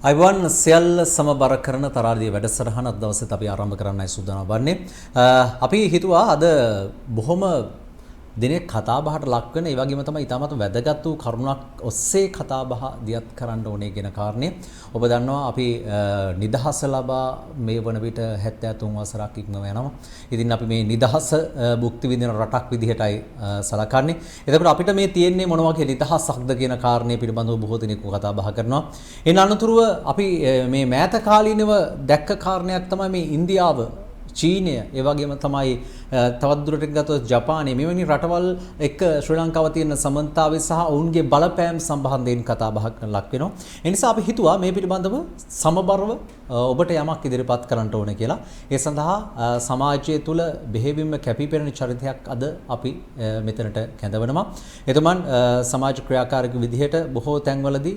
Ivan සියල්ල සමබර කරන තරාදී වැඩසටහන අද දවසේත් අපි ආරම්භ කරන්නයි සූදානම් වන්නේ. අපි හිතුවා අද බොහොම දිනේ කතා බහට ලක් වෙන ඒ වගේම තමයි ඊටමත් වැදගත් වූ කරුණක් ඔස්සේ කතා බහ දියත් කරන්න ඕනේ කියන කාරණේ. ඔබ දන්නවා අපි නිදහස ලබා මේ වන විට 73 වසරක් ඉක්මව යනවා. ඉතින් අපි මේ නිදහස භුක්ති විඳින රටක් විදිහටයි සලකන්නේ. එතකොට අපිට මේ තියෙන්නේ මොන වගේ නිදහසක්ද කියන කාරණේ පිළිබඳව බොහෝ දෙනෙකු කතා බහ කරනවා. එන අනතුරුව අපි මේ මෑත කාලීනව දැක්ක කාරණයක් තමයි මේ ඉන්දියාව, චීනය, ඒ වගේම තමයි තවත් දුරට ගත්තොත් ජපානය මෙවැනි රටවල් එක්ක ශ්‍රී ලංකාව තියෙන සමන්තාවය සහ ඔවුන්ගේ බලපෑම් සම්බන්ධයෙන් කතා බහක් ලක් වෙනවා. ඒ නිසා අපි හිතුවා මේ පිළිබඳව සමබරව ඔබට යමක් ඉදිරිපත් කරන්න ඕනේ කියලා. ඒ සඳහා සමාජය තුළ බෙහෙවින්ම කැපිපෙනෙන චරිතයක් අද අපි මෙතනට කැඳවනවා. එතුමන් සමාජ ක්‍රියාකාරක විදිහට බොහෝ තැන්වලදී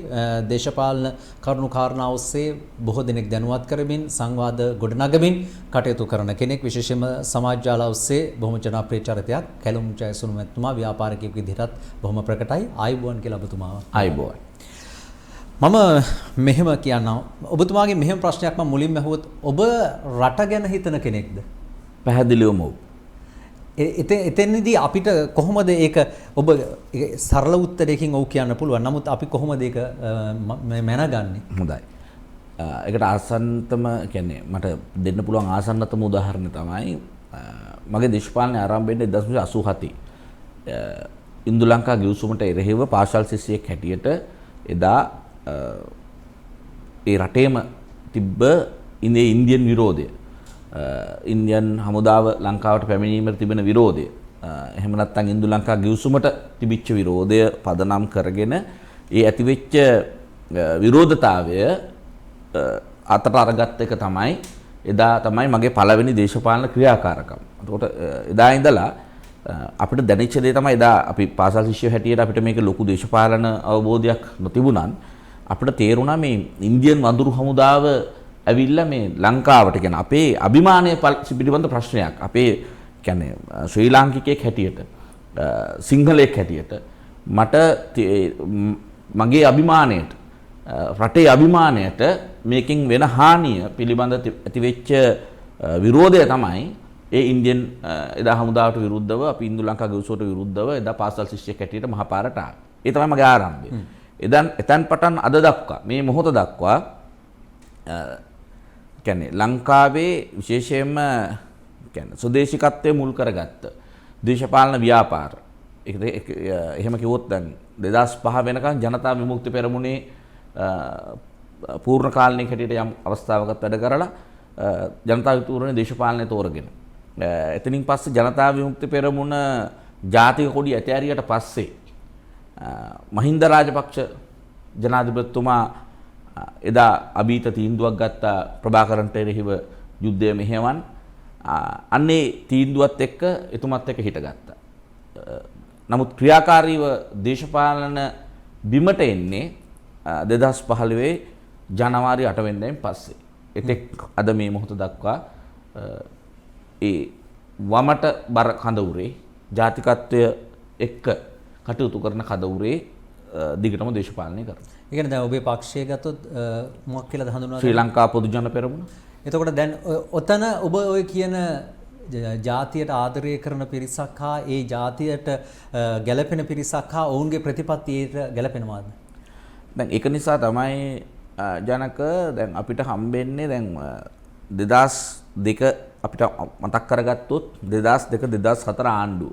දේශපාලන කරුණු කාරණා ඔස්සේ බොහෝ දෙනෙක් දැනුවත් කරමින් සංවාද ගොඩනගමින් කටයුතු කරන කෙනෙක්. විශේෂයෙන්ම සමාජ ජාල ඔස්සේ බොහොම ජනප්‍රිය චරිතයක් කැලුම් ජයසුන් මැතිතුමා ව්‍යාපාරිකයෙකු විදිහටත් බොහොම ප්‍රකටයි. ආයුබෝවන් කියලා ඔබතුමාව. ආයුබෝවන්. මම මෙහෙම කියන්නම්. ඔබතුමාගේ මෙහෙම ප්‍රශ්නයක් මම මුලින්ම අහුවොත් ඔබ රට ගැන හිතන කෙනෙක්ද? පැහැදිලිවම ඔව්. එතනදී අපිට කොහොමද ඒක ඔබ සරල උත්තරයකින් ඔව් කියන්න පුළුවන්. නමුත් අපි කොහොමද ඒක මැනගන්නේ? හොඳයි. ඒකට ආසන්නතම කියන්නේ මට දෙන්න පුළුවන් ආසන්නතම උදාහරණය තමයි මගේ දේශපාලනය ආරම්භ වෙන්නේ 1987. ඉන්දු ලංකා ගිවිසුමට එරෙහිව පාසල් ශිෂ්‍යයෙක් හැටියට එදා ඒ රටේම තිබ්බ ඉන්දියන් විරෝධය, ඉන්දියන් හමුදාව ලංකාවට පැමිණීමට තිබෙන විරෝධය, එහෙම නැත්නම් ඉන්දු ලංකා ගිවිසුමට තිබිච්ච විරෝධය පදනම් කරගෙන ඒ ඇතිවෙච්ච විරෝධතාවය අතට අරගත්ත එක තමයි එදා තමයි මගේ පළවෙනි දේශපාලන ක්‍රියාකාරකම්. එතකොට එදා ඉඳලා අපිට දැනෙච්ච දේ තමයි එදා අපි පාසල් ශිෂ්‍යයෝ හැටියට අපිට මේක ලොකු දේශපාලන අවබෝධයක් නොතිබුණත් අපිට තේරුණා මේ ඉන්දියන් වඳුරු හමුදාව ඇවිල්ලා මේ ලංකාවට කියන අපේ අභිමානය පිළිබඳ ප්‍රශ්නයක්. අපේ කියන්නේ ශ්‍රී ලාංකිකයෙක් හැටියට, සිංහලයෙක් හැටියට මට මගේ අභිමානයට, රටේ අභිමානයට මේකින් වෙන හානිය පිළිබඳ ඇතිවෙච්ච විරෝධය තමයි ඒ ඉන්දියන් එදා හමුදාවට විරුද්ධව අපි ඉන්දු ලංකා ගිවිසුමට විරුද්ධව එදා පාසල් ශිෂ්‍යයෙක් හැටියට මහපාරට ආවේ. ඒ තමයි මගේ ආරම්භය. එතෙන් පටන් අද දක්වා මේ මොහොත දක්වා කියන්නේ ලංකාවේ විශේෂයෙන්ම කියන්නේ ස්වදේශිකත්වයේ මුල් කරගත්ත දේශපාලන ව්‍යාපාර. එහෙම කිව්වොත් දැන් 2005 වෙනකන් ජනතා විමුක්ති පෙරමුණේ පූර්ණ කාලනික හැටියට යම් අවස්ථාවකට වැඩ කරලා ජනතා විමුක්ති දේශපාලනය තෝරගෙන එතනින් පස්සේ ජනතා විමුක්ති පෙරමුණ ජාතික කොඩිය ඇතෑරියට පස්සේ මහින්ද රාජපක්ෂ ජනාධිපතිතුමා එදා අභීත තීන්දුවක් ගත්තා ප්‍රභාකරන්ට එරෙහිව යුද්ධය මෙහෙවන්. අන්නේ තීන්දුවත් එක්ක එතුමත් එක්ක හිටගත්තා. නමුත් ක්‍රියාකාරීව දේශපාලන බිමට එන්නේ 2015 ජනවාරි 8 වෙනිදායින් පස්සේ. එතෙක් අද මේ මොහොත දක්වා ඒ වමට බර කඳවුරේ ජාතිකත්වය එක්ක කටයුතු කරන කඳවුරේ දිගටම දේශපාලනය කරනවා. ඒ කියන්නේ දැන් ඔබේ පක්ෂය ගත්තොත් මොකක් කියලාද හඳුන්වන්නේ? ශ්‍රී ලංකා පොදු ජන පෙරමුණ. එතකොට දැන් ඔතන ඔබ ඔය කියන ජාතියට ආදරය කරන පිරිසක් හා ඒ ජාතියට ගැළපෙන පිරිසක් හා ඔවුන්ගේ ප්‍රතිපත්තියට ගැළපෙනවාද? දැන් ඒක නිසා තමයි ජනක දැන් අපිට හම්බෙන්නේ දැන් 2002 අපිට මතක් කරගත්තොත් 2002 2004 ආණ්ඩුව.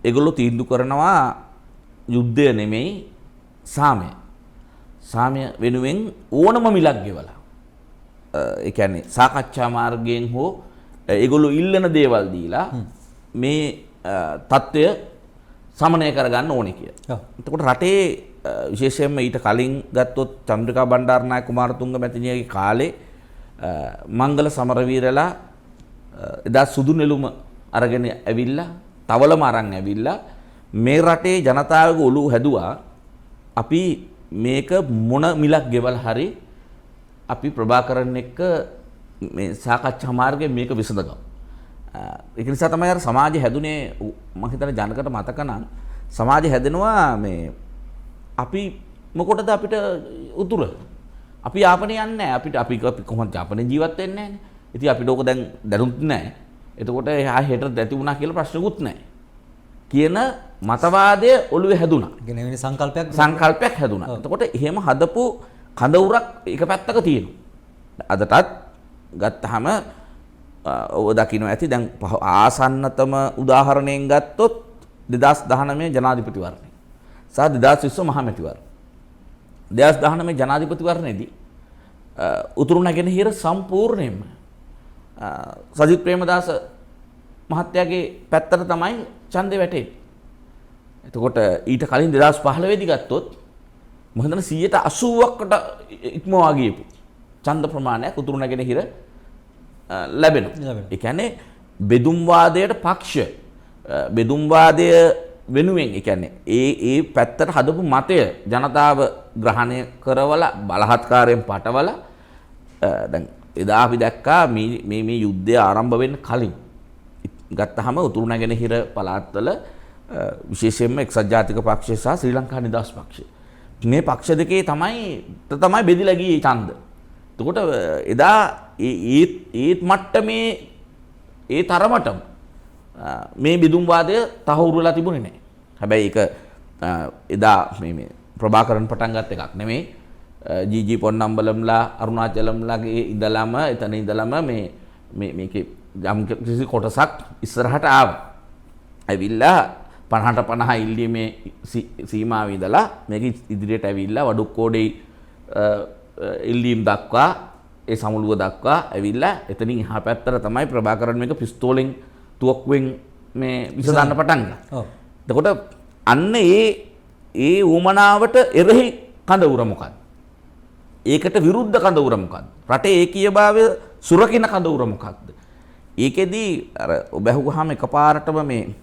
ඒගොල්ලෝ තීන්දුව කරනවා යුද්ධය නෙමෙයි සාමය. සාමය වෙනුවෙන් ඕනම මිලක් ගෙවලා. ඒ කියන්නේ සාකච්ඡා මාර්ගයෙන් හෝ ඒගොල්ලෝ ඉල්ලන දේවල් දීලා මේ தত্ত্বය සමනය කරගන්න ඕනේ කියලා. එතකොට රටේ විශේෂයෙන්ම ඊට කලින් ගත්තොත් චන්ද්‍රිකා බණ්ඩාරනායක කුමාරතුංග මැතිණියගේ කාලේ මංගල සමරවීරලා එදා සුදු නෙළුම අරගෙන ඇවිල්ලා තවලම අරන් ඇවිල්ලා මේ රටේ ජනතාවගේ ඔළුව හැදුවා අපි මේක මොන මිලක් ගෙවලා හරි අපි ප්‍රභාකරන් එක්ක මේ සාකච්ඡා මාර්ගයෙන් මේක විසඳගමු. ඒක නිසා තමයි අර සමාජය හැදුනේ. මම හිතන්නේ ජනකට මතක නම් සමාජය හැදෙනවා මේ අපි මොකටද අපිට උතුර අපි යාපනයේ යන්නේ නැහැ. අපි කොහොමද යාපනයේ ජීවත් වෙන්නේ නැහැනේ. ඉතින් අපිට ඕක දැන් දැනුත් නැහැ. එතකොට එහා හෙට දැති වුණා කියලා ප්‍රශ්නකුත් නැහැ. කියන මතවාදය ඔළුවේ හැදුනා. ඒ කියන්නේ සංකල්පයක් හැදුනා. එතකොට එහෙම හදපු කඳවුරක් එක පැත්තක තියෙනවා. අදටත් ගත්තාම ඔබ දකින්න ඇති දැන් ආසන්නතම උදාහරණයෙන් ගත්තොත් 2019 ජනාධිපතිවරණය සහ 2020 මහමැතිවරණ. 2019 ජනාධිපතිවරණයේදී උතුරු නැගෙනහිර සම්පූර්ණයෙන්ම සජිත් ප්‍රේමදාස මහත්තයාගේ පැත්තට තමයි ඡන්දේ වැටෙන්නේ. එතකොට ඊට කලින් 2015 දී ගත්තොත් මම හිතන 80%කට ඉක්මවා ගියපු ඡන්ද ප්‍රමාණයක් උතුරු නැගෙනහිර ලැබෙනවා. ඒ කියන්නේ බෙදුම්වාදයට පක්ෂ බෙදුම්වාදය වෙනුවෙන් ඒ කියන්නේ ඒ පැත්තට හදපු මතය ජනතාව ග්‍රහණය කරවලා බලහත්කාරයෙන් පටවලා දැන් එදා අපි දැක්කා මේ යුද්ධය ආරම්භ වෙන්න කලින් ගත්තාම උතුරු නැගෙනහිර පළාත්වල විශේෂයෙන්ම එක්සත් ජාතික පක්ෂය සහ ශ්‍රී ලංකා නිදහස් පක්ෂය මේ පක්ෂ දෙකේ තමයි බෙදිලා ගියේ ඡන්ද. එතකොට එදා ඒ මට්ටමේ ඒ තරමටම මේ බෙදුම්වාදය තහවුරු වෙලා තිබුණේ නැහැ. හැබැයි ඒක එදා මේ ප්‍රභාකරන් පටන් ගත්ත එකක් නෙමෙයි. ජී පොන්නම්බලම්ලා අරුණාචලම්ලාගේ ඉඳලම එතන ඉඳලම මේකේ යම් කිසි කොටසක් ඉස්සරහට ආවා. ඇවිල්ලා 50ට 50 ඉල්ලීමේ සීමාව ඉඳලා මේක ඉදිරියට ඇවිල්ලා වඩුක්කෝඩේ ඉල්ලීම් දක්වා ඒ සමුළුව දක්වා ඇවිල්ලා එතනින් එහා පැත්තට තමයි ප්‍රභාකරන් මේක පිස්තෝලෙන් තුවක්කුවෙන් මේ විසඳන්න පටන් ගත්තා. එතකොට අන්න ඒ උමනාවට එරෙහි කඳවුර මොකක්ද? ඒකට විරුද්ධ කඳවුර මොකක්ද? රටේ ඒකීයභාවය සුරකින්න කඳවුර මොකක්ද? ඒකෙදී අර ඔබ අහුවාම එකපාරටම මේ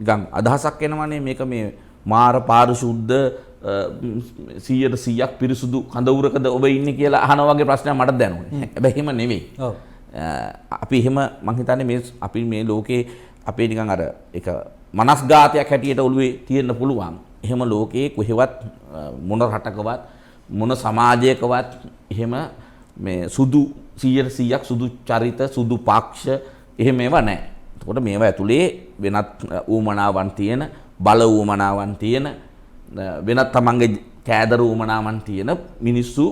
නිකන් අදහසක් එනවනේ මේක මේ මාර පාරිශුද්ධ 100% පිරිසුදු කඳවුරකද ඔබ ඉන්නේ කියලා අහනවා වගේ ප්‍රශ්නයක් මට දැනුනේ. හැබැයි එහෙම නෙවෙයි. ඔව්. අපි එහෙම මං හිතන්නේ අපි මේ ලෝකේ අපේ නිකන් අර එක මනස්ගාතයක් හැටියට ඔළුවේ තියෙන්න පුළුවන්. එහෙම ලෝකේ කොහෙවත් මොන රටකවත් මොන සමාජයකවත් එහෙම මේ සුදු 100%ක් සුදු චරිත සුදු පක්ෂ එහෙම ඒවා නැහැ. එතකොට මේවා ඇතුලේ වෙනත් ඌමනාවන් තියෙන බල ඌමනාවන් තියෙන වෙනත් තමන්ගේ කෑදර ඌමනාවන් තියෙන මිනිස්සු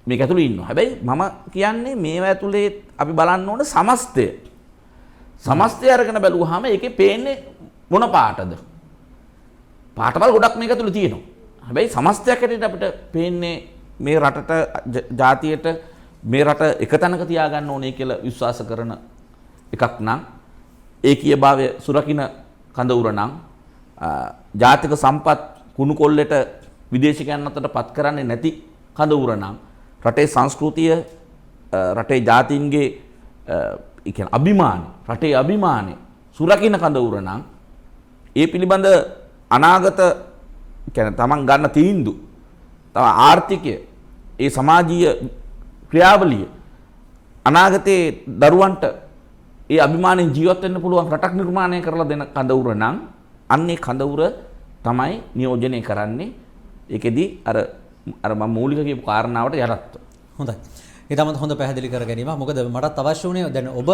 මේක ඇතුලේ ඉන්නවා. හැබැයි මම කියන්නේ මේවා ඇතුලේ අපි බලන්න ඕන සමස්තය. සමස්තය අරගෙන බැලුවාම ඒකේ පේන්නේ මොන පාටද? පාටවල් ගොඩක් මේක ඇතුලේ තියෙනවා. හැබැයි සමස්තයක් හැටියට අපිට පේන්නේ මේ රටට ජාතියට මේ රට එක තැනක තියාගන්න ඕනේ කියලා විශ්වාස කරන එකක් නම් ඒකීයභාවය සුරකින්න කඳවුර නම් ජාතික සම්පත් කුණු කොල්ලෙට විදේශිකයන් අතට පත් කරන්නේ නැති කඳවුර නම් රටේ සංස්කෘතිය රටේ ජාතීන්ගේ ඒ කියන්නේ අභිමාන රටේ අභිමානය සුරකින්න කඳවුර නම් ඒ පිළිබඳ අනාගත කියන්නේ තමන් ගන්න තීන්දුව තව ආර්ථිකය ඒ සමාජීය ක්‍රියාවලිය අනාගතයේ දරුවන්ට ඒ අභිමානයෙන් ජීවත් වෙන්න පුළුවන් රටක් නිර්මාණය කරලා දෙන කඳවුර නම් අන්නේ කඳවුර තමයි නියෝජනය කරන්නේ. ඒකෙදි අර මම මූලික කියපු කාරණාවට යටත්ව. හොඳයි. ඒ තමයි හොඳ පැහැදිලි කර ගැනීම. මොකද මටත් අවශ්‍ය වුණේ දැන් ඔබ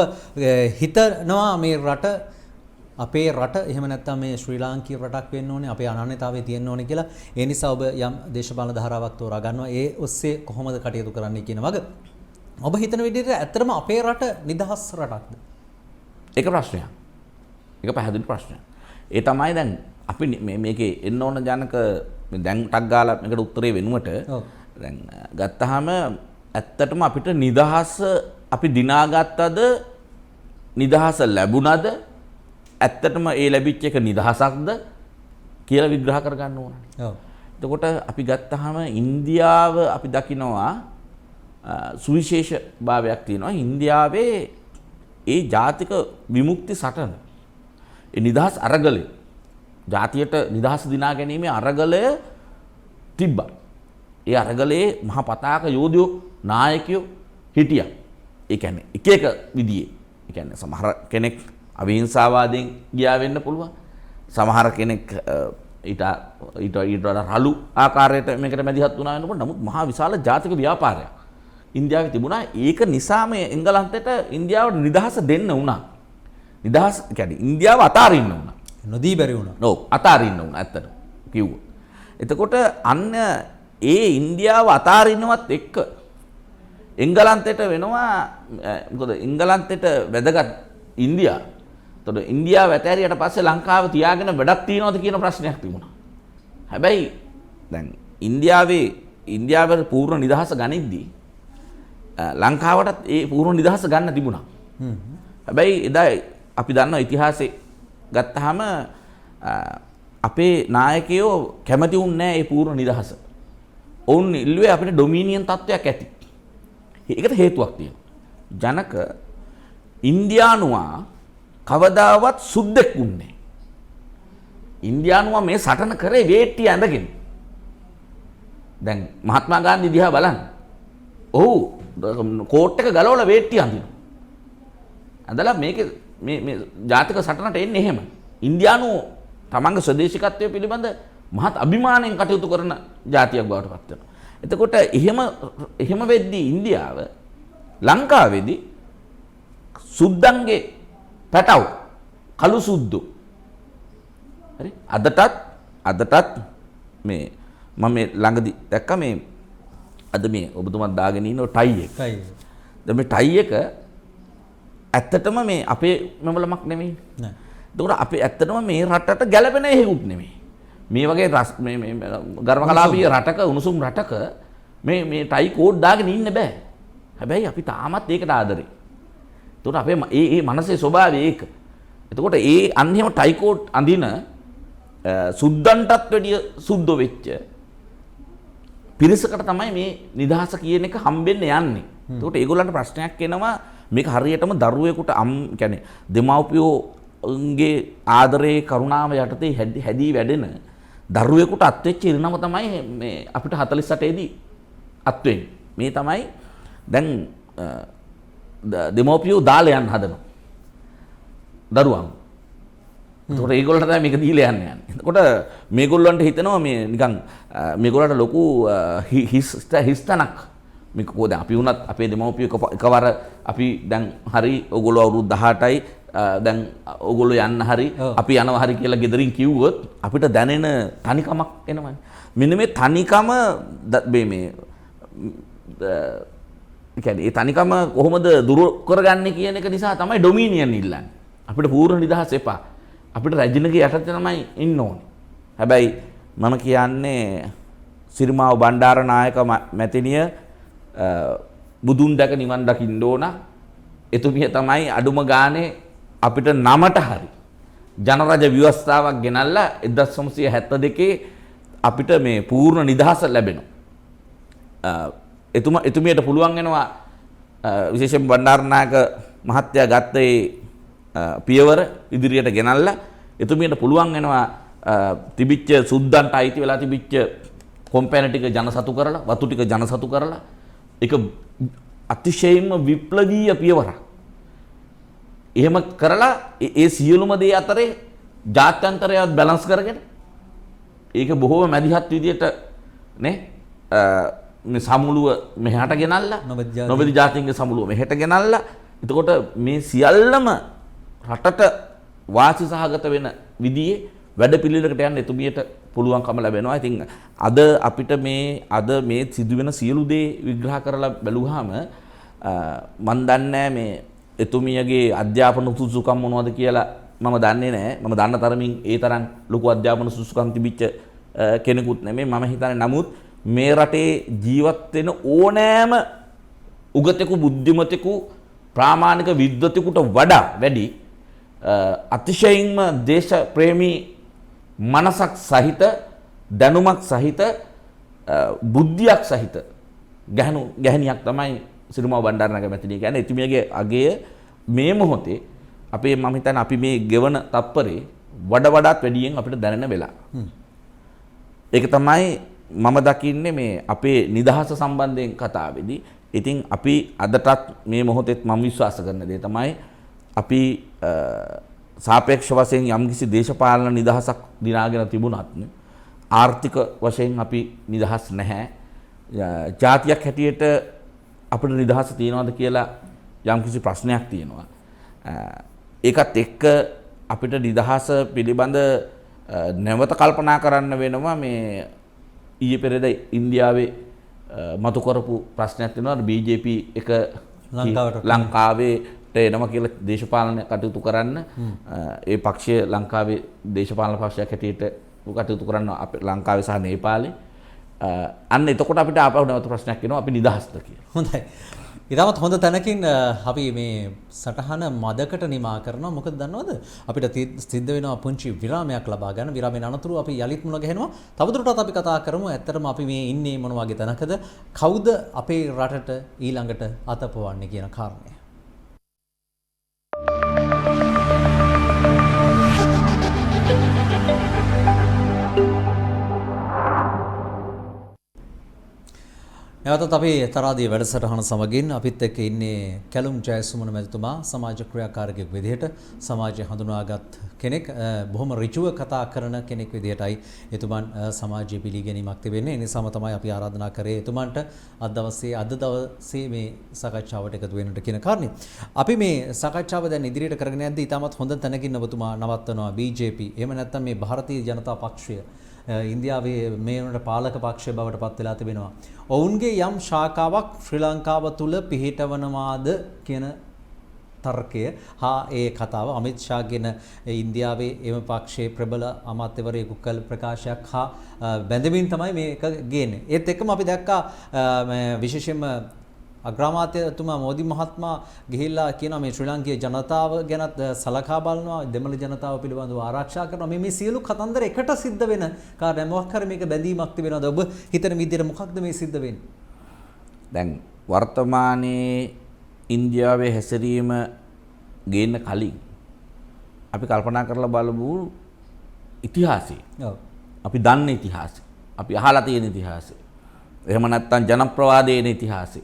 හිතනවා මේ රට අපේ රට එහෙම නැත්නම් මේ ශ්‍රී ලාංකීය රටක් වෙන්න ඕනේ අපේ අනන්‍යතාවය තියෙන්න ඕනේ කියලා. ඒ නිසා ඔබ යම් දේශපාලන ධාරාවක් තෝරා ගන්නවා. ඒ ඔස්සේ කොහොමද කටයුතු කරන්නේ කියන වගේ. ඔබ හිතන විදිහට ඇත්තටම අපේ රට නිදහස් රටක්ද? ඒක ප්‍රශ්නයක්. ඒක පැහැදිලි ප්‍රශ්නයක්. ඒ තමයි දැන් අපි මේකේ එන්න ඕන ජනක දැන් ටක් ගාලා මේකට උත්තරේ වෙනුවට දැන් ගත්තාම ඇත්තටම අපිට නිදහස අපි දිනාගත්තද නිදහස ලැබුණද ඇත්තටම ඒ ලැබිච්ච එක නිදහසක්ද කියලා විග්‍රහ කරගන්න ඕනනේ. ඔව්. එතකොට අපි ගත්තාම ඉන්දියාව අපි දකිනවා සුවිශේෂ භාවයක් තියෙනවා. ඉන්දියාවේ ඒ ජාතික විමුක්ති සටන ඒ නිදහස් අරගලය ජාතියට නිදහස දිනා ගැනීමේ අරගලය තිබ්බා. ඒ අරගලයේ මහා පතාක යෝධයෝ නායකයෝ හිටියා. ඒ කියන්නේ එක එක විදිහේ. ඒ කියන්නේ සමහර කෙනෙක් අවිහිංසාවාදයෙන් ගියා වෙන්න පුළුවන්. සමහර කෙනෙක් ඊට වඩා රළු ආකාරයට මේකට මැදිහත් වුණා වෙනකොට නමුත් මහා විශාල ජාතික ව්‍යාපාරයක් ඉන්දියාවේ තිබුණා. ඒක නිසා මේ එංගලන්තයට ඉන්දියාවට නිදහස දෙන්න වුණා. නිදහස කියන්නේ ඉන්දියාව අතාරින්න වුණා. නොදී බැරි වුණා. ඔව් අතාරින්න වුණා ඇත්තට කිව්වොත්. එතකොට අන්න ඒ ඉන්දියාව අතාරින්නවත් එක්ක එංගලන්තයට වෙනවා මොකද එංගලන්තයට වැදගත් ඉන්දියා. එතකොට ඉන්දියාව ඇතෑරියට පස්සේ ලංකාව තියාගෙන වැඩක් තියනවද කියන ප්‍රශ්නයක් තිබුණා. හැබැයි දැන් ඉන්දියාවේ පූර්ණ නිදහස ගනිද්දී ලංකාවටත් ඒ පූර්ණ නිදහස ගන්න තිබුණා. හැබැයි එදා අපි දන්නවා ඉතිහාසයේ ගත්තාම අපේ නායකයෝ කැමති වුණේ නැහැ ඒ පූර්ණ නිදහස. ඔවුන් ඉල්ලුවේ අපිට ඩොමිනියන් තත්වයක් ඇති. ඒකට හේතුවක් තියෙනවා. ජනක ඉන්දියානුවා කවදාවත් සුද්දෙක් වුණේ. ඉන්දියානුවා මේ සටන කරේ වේට්ටිය ඇඳගෙන. දැන් මහත්මා ගාන්ධි දිහා බලන්න. ඔව් කෝට් එක ගලවලා වේට්ටිය අඳිනවා. ඇඳලා මේකේ මේ ජාතික සටනට එන්නේ එහෙම. ඉන්දියානුවෝ තමන්ගේ ස්වදේශිකත්වය පිළිබඳ මහත් අභිමාණයෙන් කටයුතු කරන ජාතියක් බවට පත් වෙනවා. එතකොට එහෙම වෙද්දී ඉන්දියාව ලංකාවේදී සුද්දන්ගේ පැටව කළු සුද්දු හරි අදටත් මේ මම මේ ළඟදී දැක්ක මේ අද මේ ඔබතුමා දාගෙන ඉන්න ටයි එක. දැන් මේ ටයි එක ඇත්තටම මේ අපේ මෙවලමක් නෙමෙයි. නෑ. ඒකට අපේ ඇත්තටම මේ රටට ගැළපෙන හේකුත් නෙමෙයි. මේ වගේ මේ ගර්භකලාපීය රටක උණුසුම් රටක මේ ටයි කෝඩ් දාගෙන ඉන්න බෑ. හැබැයි අපි තාමත් ඒකට ආදරේ. ඒකට අපේ ඒ මනසේ ස්වභාවය ඒක. එතකොට ඒ අන්තිම ටයි කෝඩ් අඳින සුද්දන්ටත් වැඩිය සුද්දෝ වෙච්ච පිරිසකට තමයි මේ නිදහස කියන එක හම්බෙන්න යන්නේ. ඒකට ඒගොල්ලන්ට ප්‍රශ්නයක් එනවා මේක හරියටම දරුවෙකුට කියන්නේ දෙමව්පියෝගේ ආදරේ කරුණාව යටතේ හැදී වැඩෙන දරුවෙකුට අත්වෙච්ච ඉරණම තමයි මේ අපිට 48 දී අත්වෙන්නේ. මේ තමයි දැන් දෙමව්පියෝ දාලා යන්න හදනවා. දරුවන්. ඒකට ඒගොල්ලන්ට තමයි මේක දීලා යන්නේ. එතකොට මේගොල්ලන්ට හිතෙනවා මේ නිකන් මේගොල්ලන්ට ලොකු හිස්තනක් මේක කොහොද අපි වුණත් අපේ දෙමව්පියෝ එකවර අපි දැන් හරි ඕගොල්ලෝ අවුරුදු 18යි දැන් ඕගොල්ලෝ යන්න හරි අපි යනවා හරි කියලා ගෙදරින් කිව්වොත් අපිට දැනෙන තනිකමක් එනවනේ. මෙන්න මේ තනිකම මේ කියන්නේ ඒ තනිකම කොහොමද දුරු කරගන්නේ කියන එක නිසා තමයි ඩොමිනියන් ඉල්ලන්නේ. අපිට පූර්ණ නිදහස එපා. අපිට රැජිනගේ යටතේ තමයි ඉන්න ඕනේ. හැබැයි මම කියන්නේ සිරිමාව බණ්ඩාරනායක මැතිණිය බුදුන් දැක නිවන් දකින්න ඕන. එතුමිය තමයි අඩුම ගානේ අපිට නමට හරි ජනරජ ව්‍යවස්ථාවක් ගෙනල්ලා 1972 අපිට මේ පූර්ණ නිදහස ලැබෙනවා. එතුමියට පුළුවන් වෙනවා විශේෂයෙන් බණ්ඩාරනායක මහත්තයා ගත්ත ඒ පියවර ඉදිරියට ගෙනල්ලා එතුමියට පුළුවන් වෙනවා තිබිච්ච සුද්දන්ට අයිති වෙලා තිබිච්ච කොම්පැනි ටික ජනසතු කරලා වතු ටික ජනසතු කරලා ඒක අතිශයින්ම විප්ලවීය පියවරක්. එහෙම කරලා ඒ සියලුම දේ අතරේ ජාත්‍යන්තරයත් බැලන්ස් කරගෙන ඒක බොහෝම මැදිහත් විදියට නේ මේ සමුළුව මෙහාට ගෙනල්ලා නොබෙදි ජාතීන්ගේ සමුළුව මෙහෙට ගෙනල්ලා එතකොට මේ සියල්ලම රටට වාසි සහගත වෙන විදිහේ වැඩපිළිවෙලකට යන්න එතුමියට පුළුවන්කම ලැබෙනවා. ඉතින් අද අපිට මේ සිදුවෙන සියලු දේ විග්‍රහ කරලා බැලුවාම මම දන්නේ මේ එතුමියගේ අධ්‍යාපන සුසුකම් මොනවද කියලා මම දන්නේ නැහැ. මම දන්න තරමින් ඒ තරම් ලොකු අධ්‍යාපන සුසුකම් තිබිච්ච කෙනෙකුත් නෙමෙයි. මම හිතන්නේ නමුත් මේ රටේ ජීවත් වෙන ඕනෑම උගතෙකු බුද්ධිමතෙකු ප්‍රාමාණික විද්වතෙකුට වඩා වැඩි අතිශයින්ම දේශ ප්‍රේමී මනසක් සහිත දැනුමක් සහිත බුද්ධියක් සහිත ගැහණියක් තමයි සිරිමාව බණ්ඩාරනායක මැතිණිය කියන්නේ. එතුමියගේ අගය මේ මොහොතේ අපේ මම හිතන්නේ අපි මේ ගෙවන තප්පරේ වඩාත් වැඩියෙන් අපිට දැනෙන වෙලා. ඒක තමයි මම දකින්නේ මේ අපේ නිදහස සම්බන්ධයෙන් කතාවේදී. ඉතින් අපි අදටත් මේ මොහොතේත් මම විශ්වාස කරන දේ තමයි අපි සාපේක්ෂ වශයෙන් යම්කිසි දේශපාලන නිදහසක් දිනාගෙන තිබුණත් ආර්ථික වශයෙන් අපි නිදහස් නැහැ. ජාතියක් හැටියට අපිට නිදහස තියෙනවද කියලා යම්කිසි ප්‍රශ්නයක් තියෙනවා. ඒකත් එක්ක අපිට නිදහස පිළිබඳ නැවත කල්පනා කරන්න වෙනවා. මේ ඊයේ පෙරේද ඉන්දියාවේ මතු කරපු ප්‍රශ්නයක් තියෙනවා. BJP එක ලංකාවට එනවා කියලා දේශපාලන කටයුතු කරන්න. ඒ පක්ෂය ලංකාවේ දේශපාලන පක්ෂයක් හැටියට කටයුතු කරන්න ලංකාවේ සහ නේපාලේ. අන්න එතකොට අපිට ආපහු නැවත ප්‍රශ්නයක් එනවා අපි නිදහස්ද කියලා. හොඳයි. ඉතාමත් හොඳ තැනකින් අපි මේ සටහන මදකට නිමා කරනවා. මොකද දන්නවද? අපිට සිද්ධ වෙනවා පුංචි විරාමයක් ලබා ගන්න. විරාමයෙන් අනතුරු අපි යලිත් මුණ ගැහෙනවා. තවදුරටත් අපි කතා කරමු. ඇත්තටම අපි මේ ඉන්නේ මොන වගේ තැනකද? කවුද අපේ රටට ඊළඟට අතපොවන්නේ කියන කාරණය. නැවතත් අපි තරාදිය වැඩසටහන සමගින් අපිත් එක්ක ඉන්නේ කැලුම් ජයසුමන මැතිතුමා සමාජ ක්‍රියාකාරකයෙක් විදිහට සමාජය හඳුනාගත් කෙනෙක් බොහොම ඍජුව කතා කරන කෙනෙක් විදිහටයි එතුමන් සමාජයේ පිළිගැනීමක් තිබෙන්නේ. ඒ නිසාම තමයි අපි ආරාධනා කරේ එතුමන්ට අද දවසේ මේ සාකච්ඡාවට එකතු වෙන්නට කියන කාරණේ. අපි මේ සාකච්ඡාව දැන් ඉදිරියට කරගෙන යද්දී ඉතාමත් හොඳ තැනකින් ඔබතුමා නවත්වනවා BJP. එහෙම නැත්නම් මේ ಭಾರತೀಯ ජනතා පක්ෂය ඉන්දියාවේ මේ වුණට පාලක පක්ෂය බවට පත් වෙලා තිබෙනවා. ඔවුන්ගේ යම් ශාඛාවක් ශ්‍රී ලංකාව තුල පිහිටවනවාද කියන තර්කය හා ඒ කතාව අමිත් ෂා කියන ඉන්දියාවේ එම පක්ෂයේ ප්‍රබල අමාත්‍යවරයෙකු කළ ප්‍රකාශයක් හා බැඳමින් තමයි මේක ගේන්නේ. ඒත් එක්කම අපි දැක්කා විශේෂයෙන්ම අග්‍රාමාත්‍යතුමා මෝදි මහත්මයා ගිහිල්ලා කියනවා මේ ශ්‍රී ලංකීය ජනතාව ගැනත් සලකා බලනවා, දෙමළ ජනතාව පිළිබඳව ආරක්ෂා කරනවා. මේ සියලු කතන්දර එකට සිද්ධ වෙන කාරණා මොකක් හරි මේක බැඳීමක් තිබෙනවද? ඔබ හිතන විදිහට මොකක්ද මේ සිද්ධ වෙන්නේ? දැන් වර්තමානයේ ඉන්දියාවේ හැසිරීම ගේන්න කලින් අපි කල්පනා කරලා බලමු ඉතිහාසය. ඔව්. අපි දන්න ඉතිහාසය. අපි අහලා තියෙන ඉතිහාසය. එහෙම නැත්නම් ජනප්‍රවාදයේ ඉතිහාසය.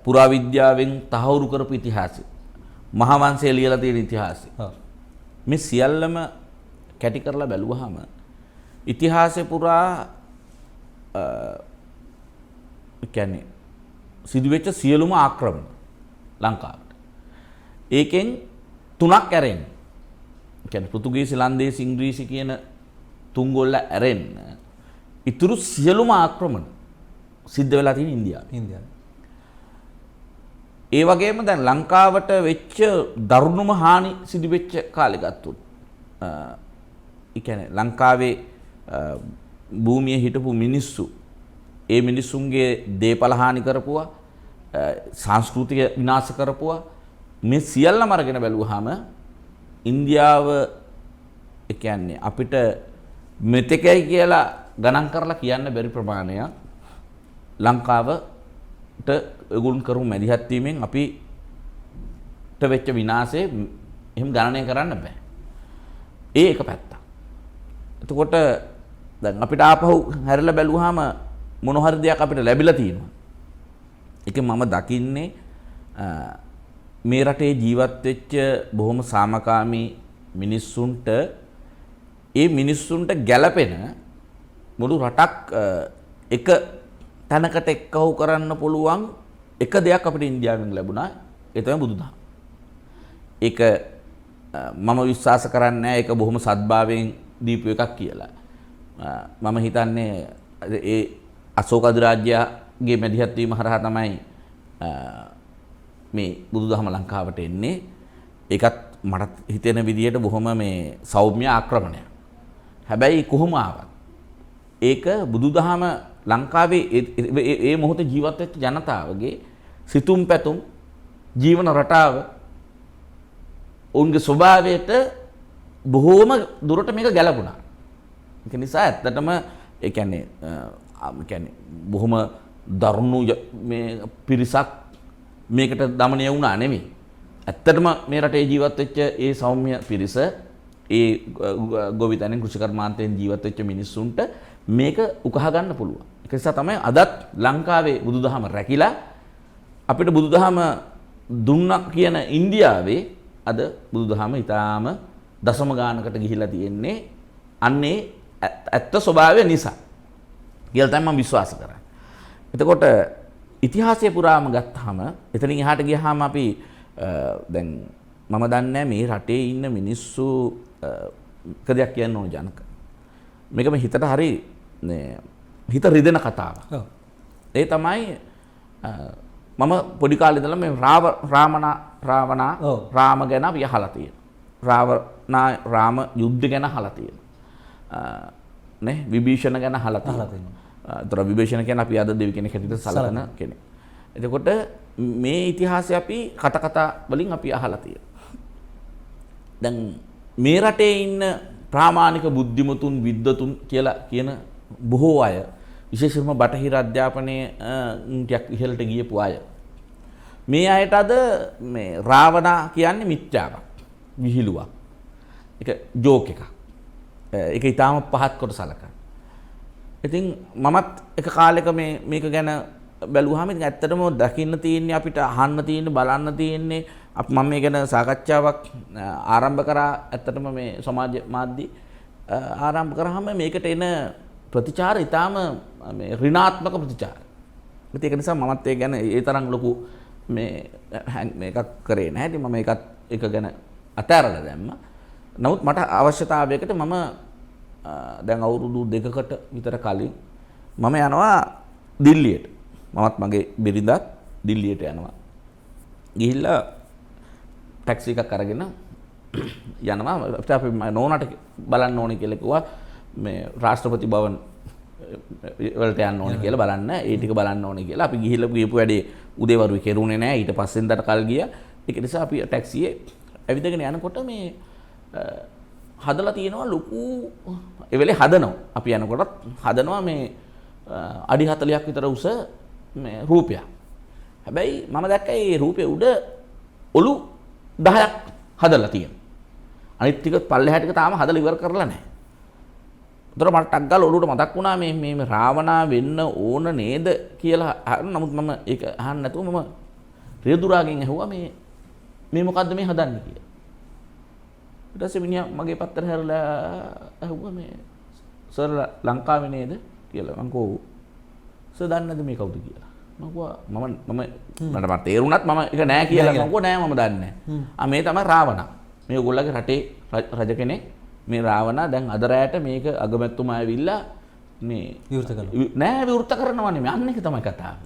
පුරාවිද්‍යාවෙන් තහවුරු කරපු ඉතිහාසය. මහාවංශය ලියලා තියෙන ඉතිහාසය. මේ සියල්ලම කැටි කරලා බැලුවාම ඉතිහාසය පුරා කියන්නේ සිදුවෙච්ච සියලුම ආක්‍රමණ ලංකාවට. ඒකෙන් තුනක් ඇරෙන්න. කියන්නේ පෘතුගීසි, ලන්දේසි, ඉංග්‍රීසි කියන තුන් ගොල්ල ඇරෙන්න ඉතුරු සියලුම ආක්‍රමණ සිද්ධ වෙලා තියෙන ඉන්දියාවේ. ඒ වගේම දැන් ලංකාවට වෙච්ච දරුණුම හානි සිදු වෙච්ච කාලේ ගත්තොත් ඒ කියන්නේ ලංකාවේ භූමියේ හිටපු මිනිස්සු ඒ මිනිස්සුන්ගේ දේපල හානි කරපුවා, සංස්කෘතිය විනාශ කරපුවා, මේ සියල්ලම අරගෙන බැලුවාම ඉන්දියාව ඒ කියන්නේ අපිට මෙතෙකයි කියලා ගණන් කරලා කියන්න බැරි ප්‍රමාණයක් ලංකාවට ඒගොල්ලන් කරු මැදිහත් වීමෙන් අපිට වෙච්ච විනාශය එහෙම ගණනය කරන්න බෑ. ඒ එක පැත්තක්. එතකොට දැන් අපිට ආපහු හැරිලා බැලුවාම මොන හරි දෙයක් අපිට ලැබිලා තියෙනවා. ඒකෙන් මම දකින්නේ මේ රටේ ජීවත් වෙච්ච බොහොම සාමකාමී මිනිස්සුන්ට ඒ මිනිස්සුන්ට ගැළපෙන මුළු රටක් එක තැනකට එක්කව කරන්න පුළුවන් එක දෙයක් අපිට ඉන්දියාවෙන් ලැබුණා. ඒ තමයි බුදුදහම. ඒක මම විශ්වාස කරන්නේ ඒක බොහොම සද්භාවයෙන් දීපු එකක් කියලා. මම හිතන්නේ ඒ අශෝක අධිරාජ්‍යගේ මැදිහත් වීම හරහා තමයි මේ බුදුදහම ලංකාවට එන්නේ. ඒකත් මට හිතෙන විදිහට බොහොම මේ සෞම්‍ය ආක්‍රමණයක්. හැබැයි කොහොම ආවත් ඒක බුදුදහම ලංකාවේ ඒ මොහොතේ ජීවත් වෙච්ච ජනතාවගේ සිතුම් පැතුම් ජීවන රටාව ඔවුන්ගේ ස්වභාවයට බොහෝම දුරට මේක ගැලපුණා. ඒක නිසා ඇත්තටම ඒ කියන්නේ බොහොම දරුණු මේ පිරිසක් මේකට দমনය වුණා නෙමෙයි. ඇත්තටම මේ රටේ ජීවත් වෙච්ච ඒ සෞම්‍ය පිරිස ඒ ගොවිතැනෙන් කෘෂිකර්මාන්තයෙන් ජීවත් වෙච්ච මිනිස්සුන්ට මේක උකහා ගන්න පුළුවන්. ඒක නිසා තමයි අදත් ලංකාවේ බුදුදහම රැකිලා අපිට බුදුදහම දුන්නා කියන ඉන්දියාවේ අද බුදුදහම ඊටාම දශම ගානකට ගිහිලා තියෙන්නේ අන්නේ ඇත්ත ස්වභාවය නිසා කියලා තමයි මම විශ්වාස කරන්නේ. එතකොට ඉතිහාසය පුරාම ගත්තාම එතනින් එහාට ගියාම අපි දැන් මම දන්නේ මේ රටේ ඉන්න මිනිස්සු එක දෙයක් කියන්න ඕන ජනක. මේක මේ හිතට හරි හිත රිදෙන කතාවක්. ඒ තමයි මම පොඩි කාලේ ඉඳලා මේ රාම ගැන අපි අහලා තියෙනවා. රාම යුද්ධ ගැන අහලා තියෙනවා. නේ විභීෂණ ගැන අහලා තියෙනවා. ඒතර විභීෂණ කියන්නේ අපි අද දෙවි කෙනෙක් හැටියට සලකන කෙනෙක්. එතකොට මේ ඉතිහාසය අපි කතා වලින් අපි අහලා තියෙනවා. දැන් මේ රටේ ඉන්න ප්‍රාමාණික බුද්ධිමතුන් විද්වතුන් කියලා කියන බොහෝ අය විශේෂයෙන්ම බටහිර අධ්‍යාපනයේ ටිකක් ඉහළට ගියපු අය මේ අයට අද මේ රාවණා කියන්නේ මිත්‍යාවක් විහිළුවක් ඒක ජෝක් එකක් ඒක ඊටාම පහත් කොට සලකන. ඉතින් මමත් එක කාලෙක මේක ගැන බැලුවාම ඉතින් ඇත්තටම දකින්න තියෙන්නේ අපිට අහන්න තියෙන්නේ බලන්න තියෙන්නේ මම මේ ගැන සාකච්ඡාවක් ආරම්භ කරා ඇත්තටම මේ සමාජ මාධ්‍ය ආරම්භ කරාම මේකට එන ප්‍රතිචාර ඊටාම මේ ඍණාත්මක ප්‍රතිචාර. ඒක නිසා මමත් ඒ ගැන ඒ තරම් ලොකු මේකක් කරේ නැහැ. ඉතින් මම ඒක ගැන අතහැරලා දැම්මා. නමුත් මට අවශ්‍යතාවයකට මම දැන් අවුරුදු 2කට විතර කලින් මම යනවා දිල්ලියට. මමත් මගේ බිරිඳත් දිල්ලියට යනවා. ගිහිල්ලා ටැක්සි එකක් අරගෙන යනවා. අපි නෝනාට බලන්න ඕනේ කියලා කිව්වා. මේ රාෂ්ට්‍රපති භවන් වලට යන්න ඕනේ කියලා බලන්න. ඒ ටික බලන්න ඕනේ කියලා. අපි ගිහිල්ලා ගියපු වැඩේ උදේවරුේ කෙරුණේ නැහැ. ඊට පස්සෙන්දට කල් ගියා. ඒක නිසා අපි ටැක්සියේ ඇවිදගෙන යනකොට මේ හදලා තියෙනවා ලොකු ඒ වෙලේ හදනවා. අපි යනකොටත් හදනවා මේ අඩි 40ක් විතර උස මේ රූපයක්. හැබැයි මම දැක්කා මේ රූපේ උඩ ඔලු 10ක් හදලා තියෙනවා. අනිත් ටික පල්ලෙහාට ටික තාම හදලා ඉවර කරලා නැහැ. උතර මට ටක් ගාලා ඔලුවට මතක් වුණා මේ රාවණා වෙන්න ඕන නේද කියලා. නමුත් මම ඒක අහන්න නැතුව මම රියදුරාගෙන් ඇහුවා මේ මොකද්ද මේ හදන්නේ කියලා. ඊට පස්සේ මිනිහා මගේ පත්තර හැරලා ඇහුවා මේ සර් ලංකාවේ නේද කියලා. මං කෝ සර් දන්නේ නැද්ද මේ කවුද කියලා. මම කිව්වා මට තේරුණත් මම ඒක නෑ කියලා. මම කිව්වා නෑ මම දන්නේ නෑ. මේ තමයි රාවණා. මේ ඔයගොල්ලන්ගේ රටේ රජ කෙනෙක්. මේ රාවණා දැන් අද රැයට මේක අගමැතිතුමා ඇවිල්ලා මේ විවෘත කළා. නෑ විවෘත කරනවා නෙමෙයි. අන්න ඒක තමයි කතාව.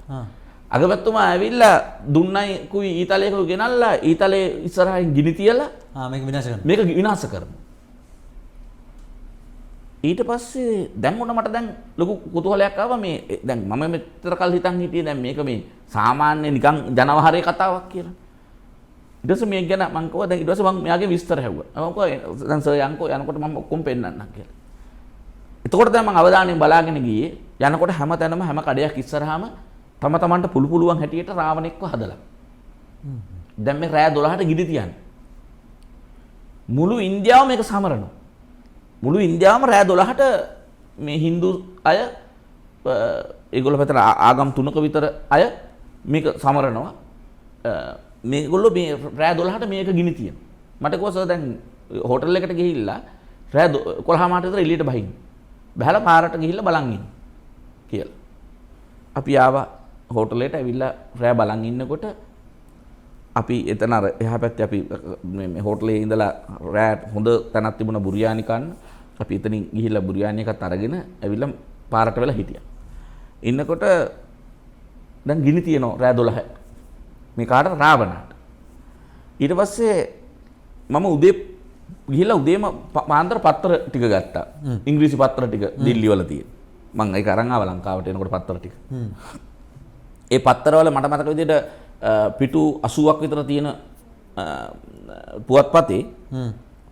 අගමැතිතුමා ඇවිල්ලා දුන්නයි කුයි ඊතලයක ගෙනල්ලා ඊතලේ ඉස්සරහින් ගිනි තියලා මේක විනාශ කරනවා. මේක විනාශ කරනවා. ඊට පස්සේ දැන් මට දැන් ලොකු කුතුහලයක් ආවා මේ දැන් මම මෙතර කල් හිතන් හිටියේ දැන් මේක මේ සාමාන්‍ය නිකන් ජනවහරේ කතාවක් කියලා. ඊට පස්සේ මේක ගැන මම කිව්වා දැන් ඊට පස්සේ මම මෙයාගේ විස්තර හැව්වා. මම කිව්වා දැන් සර් යනකොට මම ඔක්කොම පෙන්නන්නම් කියලා. එතකොට දැන් මම අවධානයෙන් බලාගෙන ගියේ යනකොට හැම තැනම හැම කඩයක් ඉස්සරහාම තමන්ට පුළුවන් හැටියට රාවණෙක්ව හදලා. දැන් මේ රෑ 12ට ගිනි තියන්නේ. මුළු ඉන්දියාවම මේක සමරනවා. මුළු ඉන්දියාවම රෑ 12ට මේ Hindu අය ඒගොල්ලෝ පැතර ආගම් තුනක විතර අය මේක සමරනවා. මේගොල්ලෝ මේ රෑ 12ට මේක ගිනි තියන. මට කිව්වා සර් දැන් හෝටල් එකට ගිහිල්ලා රෑ 11 මාට විතර එළියට බහින්න. බහලා පාරට ගිහිල්ලා බලන් ඉන්න කියලා. අපි ආවා හෝටලෙට ඇවිල්ලා රෑ බලන් ඉන්නකොට අපි එතන අර එහා පැත්තේ අපි මේ හෝටලේ ඉඳලා රෑ හොඳ තැනක් තිබුණා බුරියානි කන්න. අපි එතනින් ගිහිල්ලා බුරියානි එකත් අරගෙන ඇවිල්ලා පාරට වෙලා හිටියා. ඉන්නකොට දැන් ගිනි තියෙනවා රෑ 12. මේ කාට රාවණාට. ඊට පස්සේ මම උදේ ගිහිල්ලා උදේම පාන්දර පත්‍ර ටික ගත්තා. ඉංග්‍රීසි පත්‍ර ටික දිල්ලි වල තියෙන. මම ඒක අරන් ආවා ලංකාවට එනකොට පත්‍ර ටික. ඒ පත්තරවල මට මතක විදිහට පිටු 80ක් විතර තියෙන පුවත්පතේ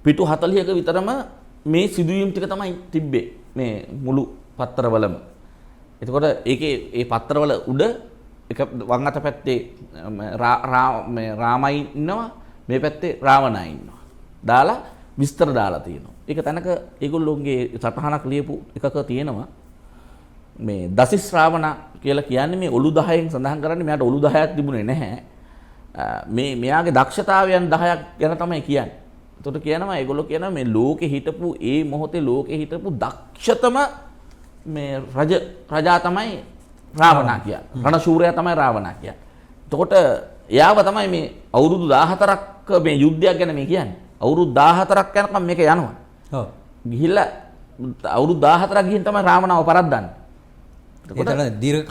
පිටු 40ක විතරම මේ සිදුවීම් ටික තමයි තිබ්බේ මේ මුළු පත්තරවලම. එතකොට ඒකේ ඒ පත්තරවල උඩ එක වම් අත පැත්තේ රාමයි ඉන්නවා මේ පැත්තේ රාවණා ඉන්නවා. දාලා විස්තර දාලා තියෙනවා. ඒක තැනක ඒගොල්ලෝගේ සටහනක් ලියපු එකක තියෙනවා. මේ දසිස් රාවණ කියලා කියන්නේ මේ ඔලු 10න් සඳහන් කරන්නේ මෙයාට ඔලු 10ක් තිබුණේ නැහැ. මෙයාගේ දක්ෂතාවයන් 10ක් ගැන තමයි කියන්නේ. එතකොට කියනවා ඒගොල්ලෝ කියනවා මේ ලෝකේ හිටපු ඒ මොහොතේ ලෝකේ හිටපු දක්ෂතම මේ රජා තමයි රාවණා කියන්නේ. රණශූරයා තමයි රාවණා කියන්නේ. එතකොට එයාව තමයි මේ අවුරුදු 14ක් මේ යුද්ධයක් ගැන මේ කියන්නේ. අවුරුදු 14ක් යනකම් මේක යනවා. ඔව්. ගිහිල්ලා අවුරුදු 14ක් ගිහින් තමයි රාවණාව පරද්දන්නේ. එතකොට දීර්ඝ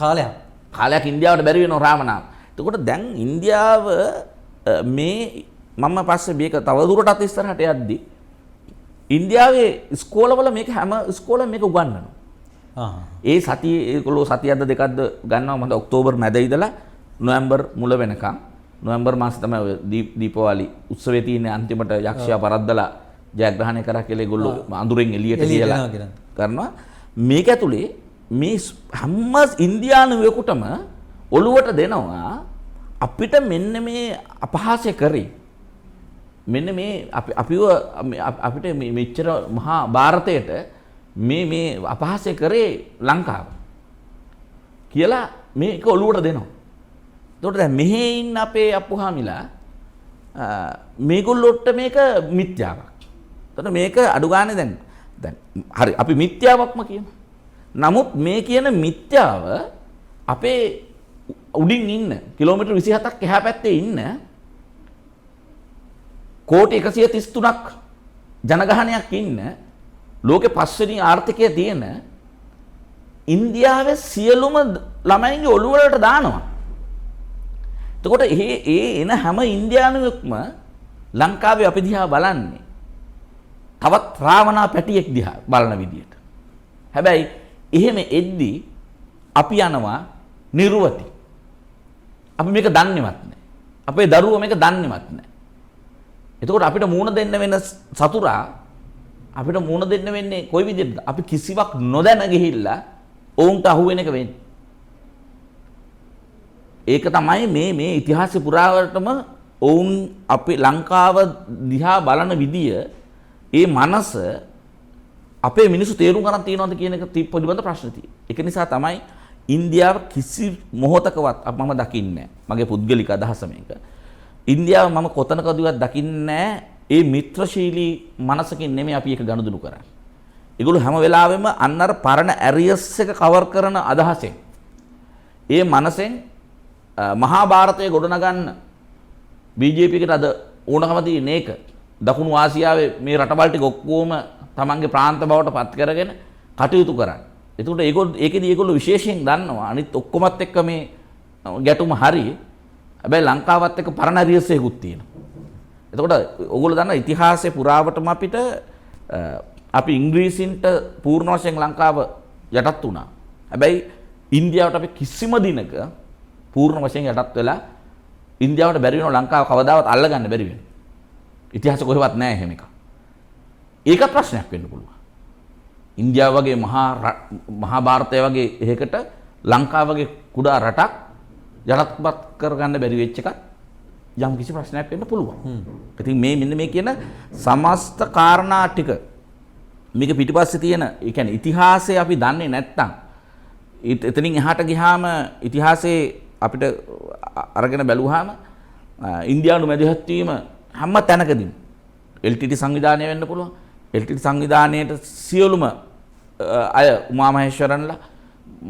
කාලයක් ඉන්දියාවට බැරි වෙනවා රාවණාව. එතකොට දැන් ඉන්දියාව මේ මම පස්සේ මේක තව දුරටත් ඉස්සරහට යද්දි ඉන්දියාවේ ඉස්කෝලවල මේක හැම ඉස්කෝලෙම මේක උගන්වනවා. ඒ සතියේ ඒගොල්ලෝ සතියක්ද දෙකක්ද ගන්නවා මම ඔක්තෝබර් මැද ඉඳලා නොවැම්බර් මුල වෙනකම් නොවැම්බර් මාසේ තමයි දීපාවලි උත්සවයේ තියෙන අන්තිමට යක්ෂයා පරද්දලා ජයග්‍රහණය කරා කියලා ඒගොල්ලෝ අඳුරෙන් එළියට කියලා කරනවා. මේක ඇතුලේ මේ හැම ඉන්දියානුවෙකුටම ඔළුවට දෙනවා අපිට මෙන්න මේ අපහාසය කරේ. මෙන්න මේ අපිට මෙච්චර මහා ಭಾರತයට මේ අපහාසය කරේ ලංකාව කියලා මේක ඔළුවට දෙනවා. එතකොට දැන් මෙහි ඉන්න අපේ අප්පුහාමිලා මේගොල්ලොට මේක මිත්‍යාවක්. එතකොට මේක අඩු ගානේ දැන් හරි අපි මිත්‍යාවක්ම කියමු. නමුත් මේ කියන මිත්‍යාව අපේ උඩින් ඉන්න කිලෝමීටර් 27ක් එහා පැත්තේ ඉන්න කෝටි 133ක් ජනගහනයක් ඉන්න ලෝකේ පස්වෙනි ආර්ථිකය තියෙන ඉන්දියාවේ සියලුම ළමයින්ගේ ඔළුව වලට දානවා. එතකොට ඒ එන හැම ඉන්දියානුවෙක්ම ලංකාවේ අපි දිහා බලන්නේ තවත් රාවණා පැටියෙක් දිහා බලන විදියට. හැබැයි එහෙම එද්දි අපි යනවා නිර්වති. අපි මේක දන්නේවත් නැහැ. අපේ දරුවෝ මේක දන්නේවත් නැහැ. එතකොට අපිට මූණ දෙන්න වෙන සතුරා අපිට මූණ දෙන්න වෙන්නේ කොයි විදිහටද? අපි කිසිවක් නොදැන ගිහිල්ලා ඔවුන්ට අහු වෙන එක වෙන්නේ. ඒක තමයි මේ ඉතිහාසය පුරාවටම ඔවුන් අපි ලංකාව දිහා බලන විදිය ඒ මනස අපේ මිනිස්සු තේරුම් ගන්න තියනවද කියන එක පිළිබඳ ප්‍රශ්න තියෙනවා. ඒක නිසා තමයි ඉන්දියාව කිසි මොහොතකවත් මම දකින්නේ මගේ පුද්ගලික අදහස මේක. ඉන්දියාව මම කොතනකදවත් දකින්නේ ඒ මිත්‍රශීලී මනසකින් නෙමෙයි අපි ඒක ගනුදෙනු කරන්නේ. ඒගොල්ලෝ හැම වෙලාවෙම අන්නර පරණ ඇරියස් එක කවර් කරන අදහසෙන් ඒ මනසෙන් මහා ಭಾರತයේ ගොඩනගන්න BJP එකට අද ඕනකම තියෙන එක දකුණු ආසියාවේ මේ රටවල් ටික ඔක්කොම තමන්ගේ ප්‍රාන්ත බවට පත් කරගෙන කටයුතු කරන්නේ. එතකොට ඒකෙදී ඒගොල්ලෝ විශේෂයෙන් දන්නවා අනිත් ඔක්කොමත් එක්ක මේ ගැටුම හරි. හැබැයි ලංකාවත් එක්ක පරණ ඇරියස් එකකුත් තියෙනවා. එතකොට ඕගොල්ලෝ දන්නා ඉතිහාසයේ පුරාවටම අපිට අපි ඉංග්‍රීසින්ට පූර්ණ වශයෙන් ලංකාව යටත් වුණා. හැබැයි ඉන්දියාවට අපි කිසිම දිනක පූර්ණ වශයෙන් යටත් වෙලා ඉන්දියාවට බැරි වෙනවා ලංකාව කවදාවත් අල්ලගන්න බැරි වෙනවා. ඉතිහාසෙ කොහෙවත් නැහැ එහෙම එකක්. ඒක ප්‍රශ්නයක් වෙන්න පුළුවන්. ඉන්දියාව වගේ මහා ಭಾರತය වගේ එකකට ලංකාව වගේ කුඩා රටක් යටත්පත් කරගන්න බැරි වෙච්ච එකක් යම් කිසි ප්‍රශ්නයක් වෙන්න පුළුවන්. ඉතින් මෙන්න මේ කියන සමස්ත කාරණා ටික මේක පිටිපස්සේ තියෙන ඒ කියන්නේ ඉතිහාසය අපි දන්නේ නැත්නම් එතනින් එහාට ගියාම ඉතිහාසයේ අපිට අරගෙන බැලුවාම ඉන්දියානු මැදිහත් වීම හැම තැනකදීම LTT සංවිධානය වෙන්න පුළුවන්. LTT සංවිධානයේට සියලුම අය උමා මහේශ්වරන්ලා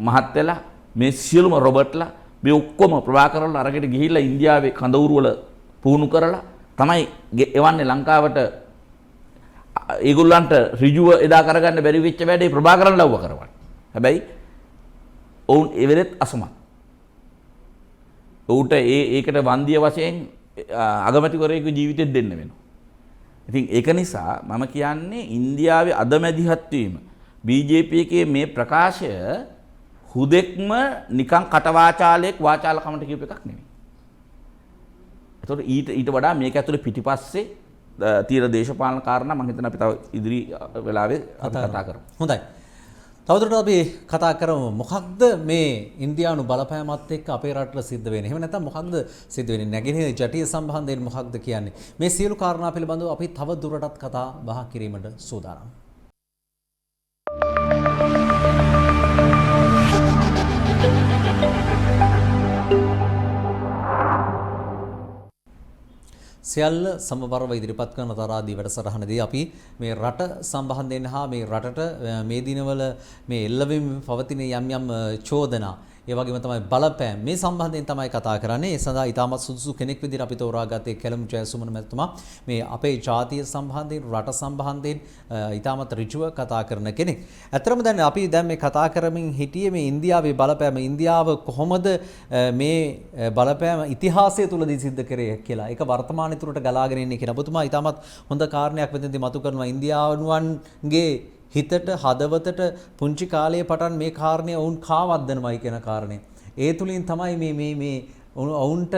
මහත් වෙලා මේ සියලුම රොබර්ට්ලා මේ ඔක්කොම ප්‍රභාකරන්ලා අරගෙන ගිහිල්ලා ඉන්දියාවේ කඳවුරු වල පුහුණු කරලා තමයි එවන්නේ ලංකාවට. ඒගොල්ලන්ට ඍජුව එදා කරගන්න බැරි වෙච්ච වැඩේ ප්‍රභාකරන් ලව්ව කරවන්න. හැබැයි ඔවුන් එවෙලෙත් අසමත්. ඔවුන්ට ඒකට වන්දිය වශයෙන් අගමැතිවරයෙකු ජීවිතෙත් දෙන්න වෙනවා. ඉතින් ඒක නිසා මම කියන්නේ ඉන්දියාවේ අද මැදිහත් වීම BJP එකේ මේ ප්‍රකාශය හුදෙක්ම නිකන් කටවාචාලයක් වාචාලකමට කියප එකක් නෙමෙයි. ඒතකොට ඊට වඩා මේක ඇතුලේ පිටිපස්සේ තියෙන දේශපාලන කාරණා මම හිතන අපි තව ඉදිරි වෙලාවේ කතා කරමු. හොඳයි. තවදුරටත් අපි කතා කරමු මොකක්ද මේ ඉන්දියානු බලපෑමත් එක්ක අපේ රටට සිද්ධ වෙන්නේ. එහෙම නැත්නම් මොකක්ද සිද්ධ වෙන්නේ? නැගෙනහිර ජටිල සම්බන්ධයෙන් මොකක්ද කියන්නේ? මේ සියලු කාරණා පිළිබඳව අපි තව දුරටත් කතා බහ කිරීමට සූදානම්. සියල්ල සමබරව ඉදිරිපත් කරන තරාදී වැඩසටහනදී අපි මේ රට සම්බන්ධයෙන් හා මේ රටට මේ දිනවල මේ එල්ලවෙමින් පවතින යම් චෝදනා ඒ වගේම තමයි බලපෑම් මේ සම්බන්ධයෙන් තමයි කතා කරන්නේ. ඒ සඳහා ඉතාමත් සුදුසු කෙනෙක් විදිහට අපි තෝරාගත්තේ කැලුම් ජයසුමන මැතිතුමා. මේ අපේ ජාතිය සම්බන්ධයෙන් රට සම්බන්ධයෙන් ඉතාමත් ඍජුව කතා කරන කෙනෙක්. ඇත්තටම දැන් මේ කතා කරමින් හිටියේ මේ ඉන්දියාවේ බලපෑම. ඉන්දියාව කොහොමද මේ බලපෑම ඉතිහාසය තුලදී සිද්ධ කරේ කියලා. ඒක වර්තමාන ඉතුරට ගලාගෙන ඉන්නේ කියන ඔබතුමා ඉතාමත් හොඳ කාරණයක් වෙනදී මතු කරනවා. ඉන්දියානුවන්ගේ හිතට හදවතට පුංචි කාලයේ පටන් මේ කාරණය වුන් කාවද්දනවයි කියන කාරණය. ඒ තුලින් තමයි මේ ඔවුන්ට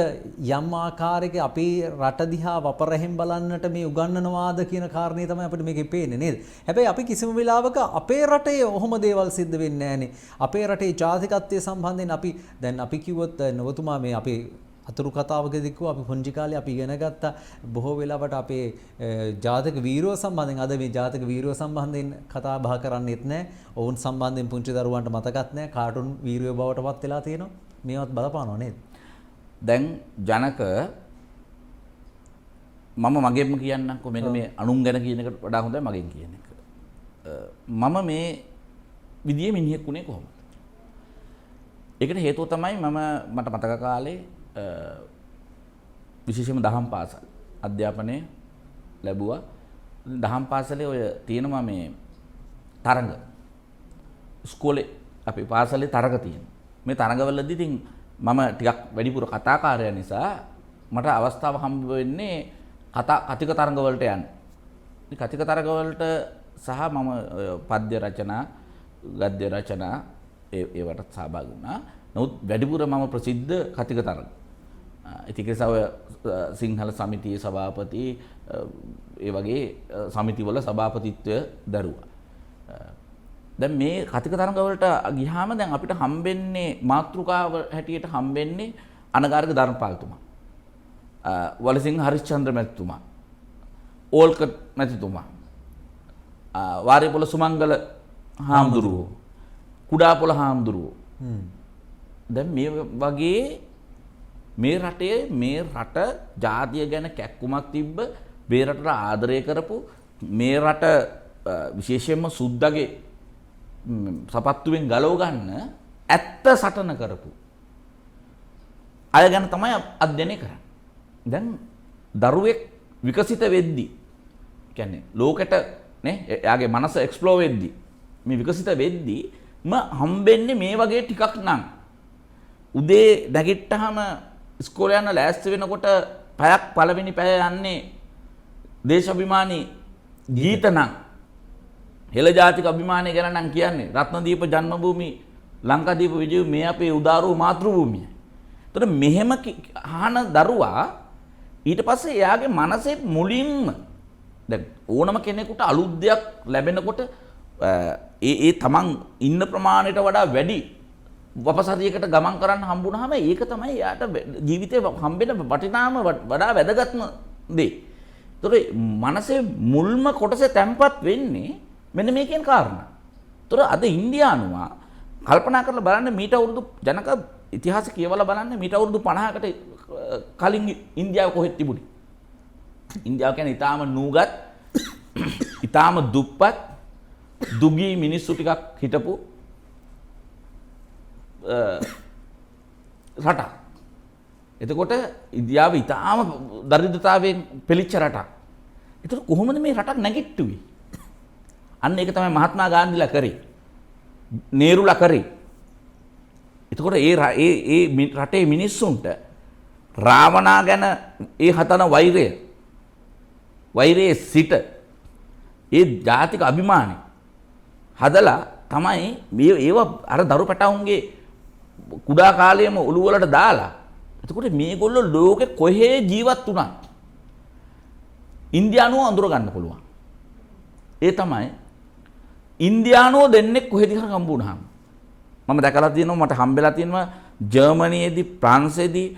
යම් ආකාරයක අපේ රට දිහා වපරැහින් බලන්නට මේ උගන්වනවාද කියන කාරණේ තමයි අපිට මේකේ පේන්නේ නේද? හැබැයි අපි කිසිම වෙලාවක අපේ රටේ ඔහොම දේවල් සිද්ධ වෙන්නේ නැහනේ. අපේ රටේ ජාතිකත්වයේ සම්බන්ධයෙන් අපි කිව්වොත් ඔබතුමා මේ අපේ අතුරු කතාවකදී කිව්වා අපි පුංචි කාලේ අපි ඉගෙන ගත්ත බොහෝ වෙලාවට අපේ ජාතක වීරයෝ සම්බන්ධයෙන් අද මේ ජාතක වීරයෝ සම්බන්ධයෙන් කතා බහ කරන්නේත් නැහැ. ඔවුන් සම්බන්ධයෙන් පුංචි දරුවන්ට මතකත් නැහැ. කාටුන් වීරයෝ බවට පත් වෙලා තියෙනවා. මේවත් බලපානවා නේද? දැන් ජනක මම මගෙන්ම කියන්නම්කො මෙන්න මේ අනුන් ගැන කියන එකට වඩා හොඳයි මගෙන් කියන එක. මම මේ විදියේ මිනිහෙක් උනේ කොහොමද? ඒකට හේතුව තමයි මට මතක කාලේ විශේෂයෙන්ම දහම් පාසල් අධ්‍යාපනය ලැබුවා. දහම් පාසලේ ඔය තියෙනවා මේ තරඟ. ඉස්කෝලේ අපි පාසලේ තරඟ තියෙනවා. මේ තරඟවලදී ඉතින් මම ටිකක් වැඩිපුර කතාකාරයා නිසා මට අවස්ථාව හම්බ වෙන්නේ කතික තරඟ වලට යන්න. මේ කතික තරඟ වලට සහ මම පද්‍ය රචනා, ගද්‍ය රචනා ඒවට සහභාගී වුණා. නමුත් වැඩිපුර මම ප්‍රසිද්ධ කතික තරඟ. ඉතින් ඒ සව සිංහල සමිතියේ සභාපති ඒ වගේ සමිතිවල සභාපතිත්වය දරුවා. දැන් මේ කතික තරඟ වලට ගියාම දැන් අපිට හම්බෙන්නේ මාතෘකාව හැටියට හම්බෙන්නේ අනගාරික ධර්මපාලතුමා. වලසිංහ හරිශ්චන්ද්‍ර මැතිතුමා. ඕල්කට් මැතිතුමා. වාරිපොළ සුමංගල හාමුදුරුවෝ. කුඩාපොළ හාමුදුරුවෝ. දැන් මේ වගේ මේ රටේ මේ රට ජාතිය ගැන කැක්කුමක් තිබ්බ මේ රටට ආදරය කරපු මේ රට විශේෂයෙන්ම සුද්දගේ සපත්තුවෙන් ගලව ගන්න ඇත්ත සටන කරපු අය ගැන තමයි අධ්‍යයනය කරන්නේ. දැන් දරුවෙක් විකසිත වෙද්දී කියන්නේ ලෝකෙට නේ එයාගේ මනස එක්ස්ප්ලෝර් වෙද්දී මේ විකසිත වෙද්දී හම්බෙන්නේ මේ වගේ ටිකක් නම් උදේ නැගිට්ටාම ඉස්කෝලේ යන ලෑස්ති වෙනකොට පැයක් පළවෙනි පැය යන්නේ දේශාභිමානී ගීත නම් හෙළ ජාතික අභිමානය ගැන නම් කියන්නේ රත්නදීප ජන්මභූමි ලංකාදීප විජය මේ අපේ උදාරෝ මාතෘභූමිය. එතකොට මෙහෙම අහන දරුවා ඊට පස්සේ එයාගේ මනසේ මුලින්ම දැන් ඕනම කෙනෙකුට අලුත් දෙයක් ලැබෙනකොට ඒ තමන් ඉන්න ප්‍රමාණයට වඩා වැඩි වපසරියකට ගමන් කරන්න හම්බුනහම ඒක තමයි යාට ජීවිතේ හම්බෙන වටිනාම වඩා වැදගත්ම දේ. ඒතොර මනසේ මුල්ම කොටසේ තැම්පත් වෙන්නේ මෙන්න මේකෙන් කාරණා. ඒතොර අද ඉන්දියානුවා කල්පනා කරලා බලන්න මීට අවුරුදු ජනක ඉතිහාස කියවලා බලන්න මීට අවුරුදු 50කට කලින් ඉන්දියාව කොහෙද තිබුණේ? ඉන්දියාව කියන්නේ ඊටාම නූගත් ඊටාම දුප්පත් දුගී මිනිස්සු ටිකක් හිටපු රටක්. එතකොට ඉන්දියාව ඉතාම දරිද්‍රතාවයෙන් පෙළීච්ච රටක්. එතකොට කොහොමද මේ රටක් නැගිට්ටුවේ? අන්න ඒක තමයි මහත්මා ගාන්ධිලා කරේ. නේරුලා කරේ. එතකොට ඒ රටේ මිනිස්සුන්ට රාවණා ගැන ඒ හතන වෛරයේ සිට ඒ ජාතික අභිමානය හදලා තමයි මේ ඒව අර දරු පැටවුන්ගේ කුඩා කාලයේම ඔළුව වලට දාලා එතකොට මේගොල්ලෝ ලෝකෙ කොහේ ජීවත් වුණත් ඉන්දියානුව අඳුර ගන්න පුළුවන්. ඒ තමයි ඉන්දියානුව දෙන්නෙක් කොහෙද හම්බුනහම මම දැකලා තියෙනවා මට හම්බෙලා තියෙනවා ජර්මනියේදී ප්‍රංශයේදී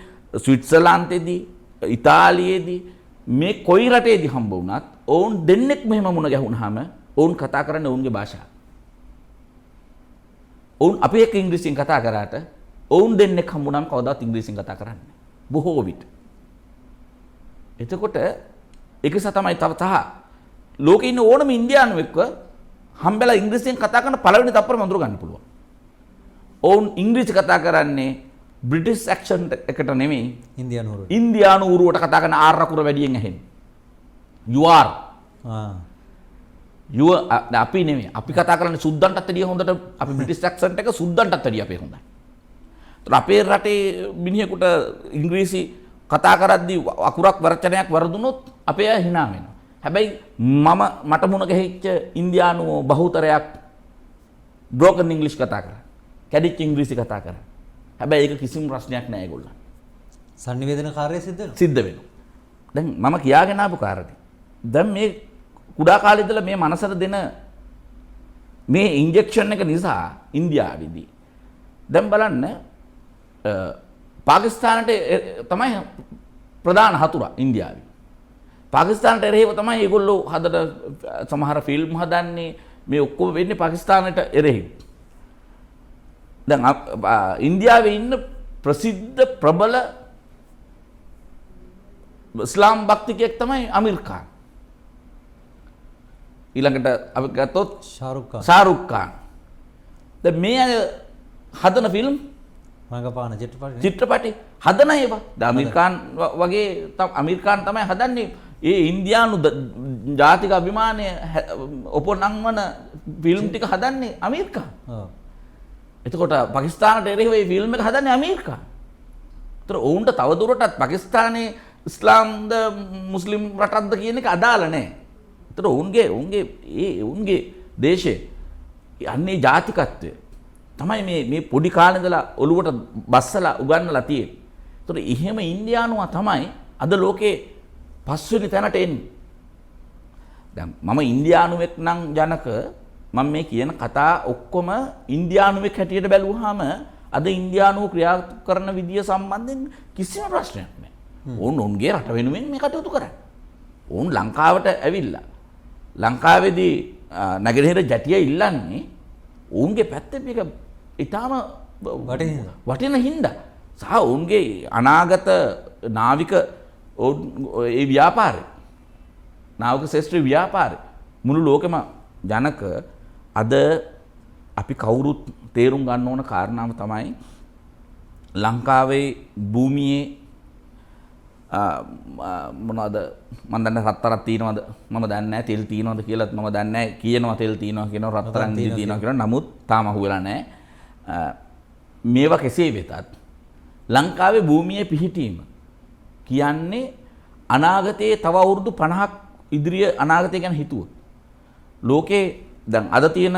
ස්විට්සර්ලන්තයේදී ඉතාලියේදී මේ කොයි රටේදී හම්බ වුණත් ඔවුන් දෙන්නෙක් මෙහෙම මුණ ගැහුනහම ඔවුන් කතා කරන්නේ ඔවුන්ගේ භාෂාව. ඔවුන් අපි එක්ක ඉංග්‍රීසියෙන් කතා කරාට ඔවුන් දෙන්නෙක් හම්බුනම කවදාවත් ඉංග්‍රීසියෙන් කතා කරන්නේ බොහෝ විට. එතකොට ඒක තමයි තව ලෝකේ ඉන්න ඕනම ඉන්දියානුවෙක්ව හම්බෙලා ඉංග්‍රීසියෙන් කතා කරන පළවෙනි තප්පරම අඳුර ගන්න පුළුවන්. ඔවුන් ඉංග්‍රීසි කතා කරන්නේ බ්‍රිටිෂ් ඇක්සන්ට් එකට නෙමෙයි ඉන්දියානු උරුවට කතා කරන ආර් අකුර වැඩියෙන් ඇහෙන්නේ. you are. you අපි නෙමෙයි. අපි කතා කරන්නේ සුද්දන්ටත් වැඩිය හොඳට අපි බ්‍රිටිෂ් ඇක්සන්ට් එක සුද්දන්ටත් වැඩිය අපේ හොඳයි. ඒතර අපේ රටේ මිනිහෙකුට ඉංග්‍රීසි කතා කරද්දී අකුරක් වචනයක් වරදුනොත් අපේ අය hina වෙනවා. හැබැයි මට මුණ ගැහිච්ච ඉන්දියානු බහුතරයක් broken English කතා කරා. කැඩිච්ච ඉංග්‍රීසි කතා කරා. හැබැයි ඒක කිසිම ප්‍රශ්නයක් නෑ ඒගොල්ලන්. සංනිවේදනකාරය සිද්ධ වෙනවා. දැන් මම කියාගෙන ආපු කාරණේ. දැන් මේ කුඩා කාලේ ඉඳලා මේ මනසට දෙන මේ ඉන්ජෙක්ෂන් එක නිසා ඉන්දියාවේදී දැන් බලන්න පාකිස්තානට තමයි ප්‍රධාන හතුරා ඉන්දියාවේ. පාකිස්තානට එරෙහිව තමයි ඒගොල්ලෝ හදන සමහර ෆිල්ම් හදන්නේ මේ ඔක්කොම වෙන්නේ පාකිස්තානට එරෙහිව. දැන් ඉන්දියාවේ ඉන්න ප්‍රසිද්ධ ප්‍රබල ඉස්ලාම් භක්තිකයෙක් තමයි අමීර් ખાન. ඊළඟට අපි ගත්තොත් ශාරුක් ખાන්. දැන් මේ අය හදන ෆිල්ම් රංගපාන චිත්‍රපටි හදන ඒවා. දැන් අමීර් ખાන් වගේ අමීර් ખાන් තමයි හදන්නේ ඒ ඉන්දියානු ජාතික අභිමානය ඔපනංවන ෆිල්ම් ටික හදන්නේ අමීර් ખાන්. එතකොට පාකිස්තානට එරෙහිව මේ ෆිල්ම් එක හදන්නේ අමීර් ખાන්. ඒතර ඔවුන්ට තවදුරටත් පාකිස්තානයේ ඉස්ලාම්ද මුස්ලිම් රටක්ද කියන එක අදාළ නැහැ. ඒතර ඔවුන්ගේ දේශයේ යන්නේ ජාතිකත්වය තමයි මේ පොඩි කාලේ ඉඳලා ඔළුවට බස්සලා උගන්වලා තියෙන්නේ. ඒතර එහෙම ඉන්දියානුවා තමයි අද ලෝකේ පස්වෙනි තැනට එන්නේ. දැන් මම ඉන්දියානුවෙක් නම් ජනක මම මේ කියන කතා ඔක්කොම ඉන්දියානුවෙක් හැටියට බැලුවාම අද ඉන්දියානුව ක්‍රියා කරන විදිය සම්බන්ධයෙන් කිසිම ප්‍රශ්නයක් නැහැ. ඔවුන්ගේ රට වෙනුවෙන් මේ කටයුතු කරන්නේ. ඔවුන් ලංකාවට ඇවිල්ලා ලංකාවේදී නැගෙනහිර ජැටිය ඉල්ලන්නේ ඔවුන්ගේ පැත්තේ මේක ඊටාම වටින හින්දා සහ ඔවුන්ගේ අනාගත නාවික ඒ ව්‍යාපාරය නාවික ශාස්ත්‍රීය ව්‍යාපාරය මුළු ලෝකෙම ජනක අද අපි කවුරුත් තේරුම් ගන්න ඕන කාරණාව තමයි ලංකාවේ භූමියේ මොනවද මම දන්නේ රත්තරන් තියනවද මම දන්නේ නැහැ තෙල් තියනවද කියලාත් මම දන්නේ නැහැ කියනවා තෙල් තියනවා කියනවා රත්තරන් තියනවා කියනවා නමුත් තාම අහුවෙලා නැහැ මේවා කෙසේ වෙතත් ලංකාවේ භූමියේ පිහිටීම කියන්නේ අනාගතයේ තව අවුරුදු 50ක් ඉදිරිය අනාගතය ගැන හිතුවොත් ලෝකේ දැන් අද තියෙන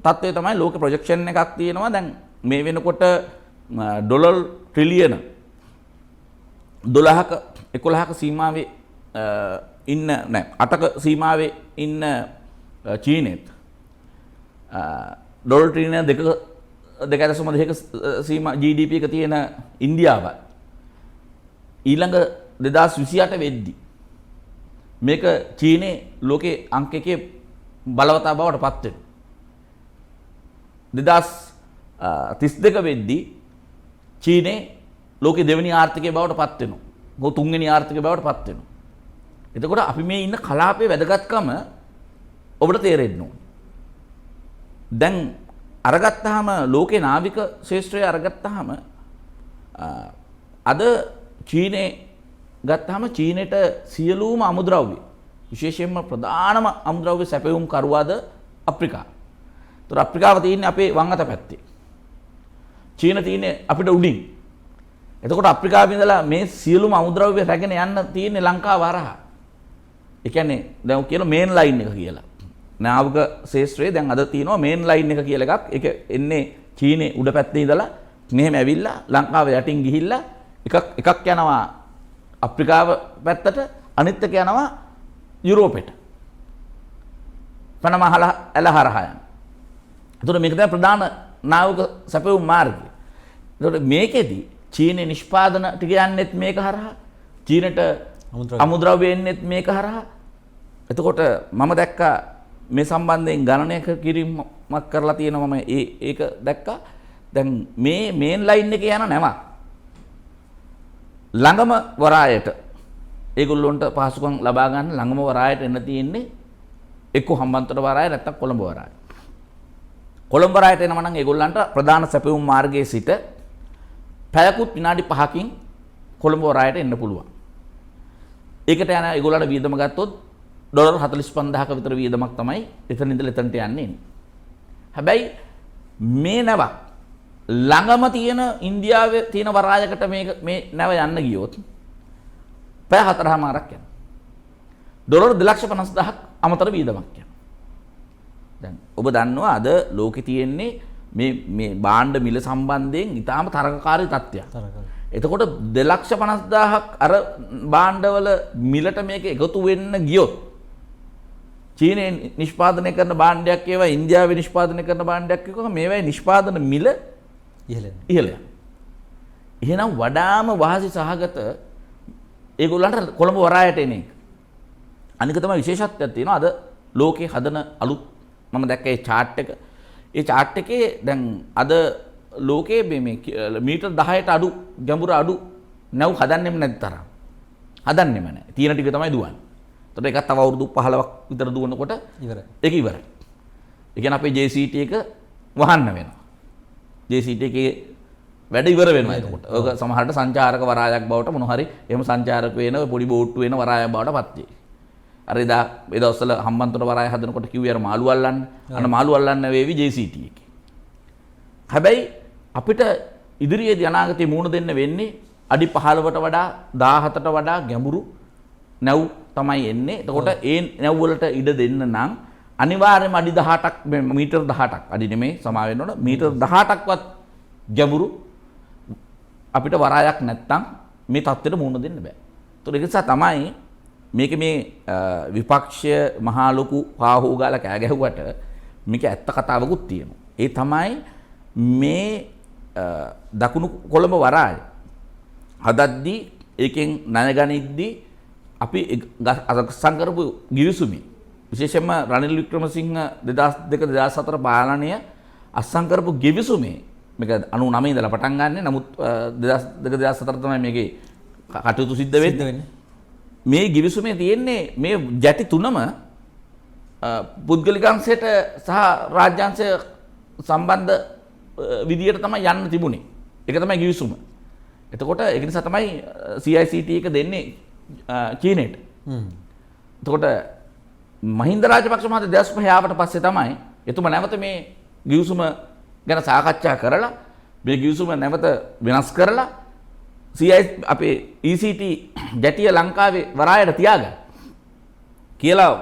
තත්ත්වය තමයි ලෝක ප්‍රොජෙක්ෂන් එකක් තියෙනවා දැන් මේ වෙනකොට ඩොලර් ට්‍රිලියන 12ක 11ක සීමාවේ ඉන්න නෑ 8ක සීමාවේ ඉන්න චීනෙත් ඩොලර් ට්‍රිලියන 2.2ක සීමා GDP එක තියෙන ඉන්දියාව ඊළඟ 2028 වෙද්දී මේක චීනේ ලෝකේ අංක එකේ බලවතා බවට පත් වෙනවා 2032 වෙද්දී චීනේ ලෝකේ දෙවෙනි ආර්ථිකය බවට පත් වෙනවා. මොකද තුන්වෙනි ආර්ථිකය බවට පත් වෙනවා. එතකොට අපි මේ ඉන්න කලාපයේ වැදගත්කම ඔබට තේරෙන්න ඕනේ. දැන් අරගත්තාම ලෝකේ නාවික ශාස්ත්‍රය අරගත්තාම අද චීනේ ගත්තාම චීනෙට සියලුම අමුද්‍රව්‍ය විශේෂයෙන්ම ප්‍රධානම අමුද්‍රව්‍ය සැපයුම් කරුවාද අප්‍රිකා. ඒතර අප්‍රිකාව තියෙන්නේ අපේ වම් අත පැත්තේ. චීන තියෙන්නේ අපිට උඩින්. එතකොට අප්‍රිකාවේ ඉඳලා මේ සියලුම අමුද්‍රව්‍ය රැගෙන යන්න තියෙන්නේ ලංකාව හරහා. ඒ කියන්නේ දැන් කියන මේන් ලයින් එක කියලා. නාවික ශාස්ත්‍රයේ දැන් අද තියෙනවා මේන් ලයින් එක කියලා එකක්. ඒක එන්නේ චීනේ උඩ පැත්තේ ඉඳලා මෙහෙම ඇවිල්ලා ලංකාව යටින් ගිහිල්ලා එකක් යනවා අප්‍රිකාව පැත්තට අනිත් එක යනවා යුරෝපෙට. පනම ඇල හරහා යන. එතකොට මේක තමයි ප්‍රධාන නාවික සැපයුම් මාර්ගය. එතකොට මේකෙදි චීනේ නිෂ්පාදන ටික යන්නෙත් මේක හරහා. චීනට අමුද්‍රව්‍ය එන්නෙත් මේක හරහා. එතකොට මම දැක්කා මේ සම්බන්ධයෙන් ගණනයක කිරීමක් කරලා තියෙනවා මම ඒක දැක්කා. දැන් මේ මේන් ලයින් එකේ යන නැව ළඟම වරායට ඒගොල්ලොන්ට පහසුකම් ලබා ගන්න ළඟම වරායට එන්න තියෙන්නේ එක්ක හම්බන්තොට වරාය නැත්නම් කොළඹ වරාය. කොළඹ වරායට එනවා නම් ඒගොල්ලන්ට ප්‍රධාන සැපයුම් මාර්ගයේ සිට පැයකුත් විනාඩි 5කින් කොළඹ වරායට එන්න පුළුවන්. ඒකට යන ඒගොල්ලන්ට වියදම ගත්තොත් ඩොලර් 45000ක විතර වියදමක් තමයි එතන ඉඳලා එතනට යන්නේ. හැබැයි මේ නැව ළඟම තියෙන ඉන්දියාවේ තියෙන වරායකට මේ නැව යන්න ගියොත් පැය 4මාරක් යනවා. ඩොලර් 250000ක් අමතර වියදමක් යනවා. දැන් ඔබ දන්නවා අද ලෝකේ තියෙන්නේ මේ භාණ්ඩ මිල සම්බන්ධයෙන් ඉතාම තරගකාරී තත්ත්වයක්. එතකොට 250000ක් අර භාණ්ඩවල මිලට මේක එකතු වෙන්න ගියොත් චීනයේ නිෂ්පාදනය කරන භාණ්ඩයක් ඒවා ඉන්දියාවේ නිෂ්පාදනය කරන භාණ්ඩයක් එක්ක මේවායි නිෂ්පාදන මිල ඉහළ යනවා. එහෙනම් වඩාම වාසි සහගත ඒගොල්ලන්ට කොළඹ වරායට එන එක. අනික තමයි විශේෂත්වයක් තියෙනවා අද ලෝකේ හදන අලුත් මම දැක්ක ඒ chart එක. ඒ chart එකේ දැන් අද ලෝකේ මේ මීටර් 10ට අඩු ගැඹුර අඩු නැව් හදන්නෙම නැති තරම්. හදන්නෙම නැහැ. තියෙන ටික තමයි දුවන්නේ. එතකොට ඒකත් තව අවුරුදු 15ක් විතර දුවනකොට ඉවරයි. ඒක ඉවරයි. ඒ කියන්නේ අපේ JCT එක වහන්න වෙනවා. JCT එකේ වැඩ ඉවර වෙනවා එතකොට. ඔක සමහරට සංචාරක වරායක් බවට මොන හරි එහෙම සංචාරක වෙන පොඩි බෝට්ටු වෙන වරායක් බවට පත් වෙයි. අර එදා ඒ දවස්වල හම්බන්තොට වරාය හදනකොට කිව්වේ අර මාළු අල්ලන්න. අන්න මාළු අල්ලන්න වේවි JCT එකේ. හැබැයි අපිට ඉදිරියේදී අනාගතේ මුහුණ දෙන්න වෙන්නේ අඩි 15ට වඩා 17ට වඩා ගැඹුරු නැව් තමයි එන්නේ. එතකොට ඒ නැව් වලට ඉඩ දෙන්න නම් අනිවාර්යයෙන්ම අඩි 18ක් මීටර් 18ක් අඩි නෙමෙයි සමා වෙන්න ඕන මීටර් 18ක්වත් ගැඹුරු අපිට වරායක් නැත්තම් මේ තත්ත්වෙට මුහුණ දෙන්න බෑ. ඒතකොට ඒක නිසා තමයි මේක මේ විපක්ෂය මහා ලොකු පාහුව ගාලා කෑ ගැහුවට මේක ඇත්ත කතාවකුත් තියෙනවා. ඒ තමයි මේ දකුණු කොළඹ වරාය හදද්දී ඒකෙන් ණය ගනිද්දී අපි අසං කරපු ගිවිසුමේ විශේෂයෙන්ම රනිල් වික්‍රමසිංහ 2002 2004 පාලනය අසං කරපු ගිවිසුමේ මේක 99 ඉඳලා පටන් ගන්නෙ. නමුත් 2002 2004 තමයි මේකේ කටයුතු සිද්ධ වෙන්නේ. මේ ගිවිසුමේ තියෙන්නේ මේ ජැටි තුනම පුද්ගලිකාංශයට සහ රාජ්‍යාංශය සම්බන්ධ විදියට තමයි යන්න තිබුණේ. ඒක තමයි ගිවිසුම. එතකොට ඒක නිසා තමයි CICT එක දෙන්නේ චීනයට. එතකොට මහින්ද රාජපක්ෂ මහතා 2005 ආවට පස්සේ තමයි එතුමා නැවත මේ ගිවිසුම ගැන සාකච්ඡා කරලා මේ ගිවිසුම නැවත වෙනස් කරලා අපේ ECT ජැටිය ලංකාවේ වරායට තියාගන්න කියලා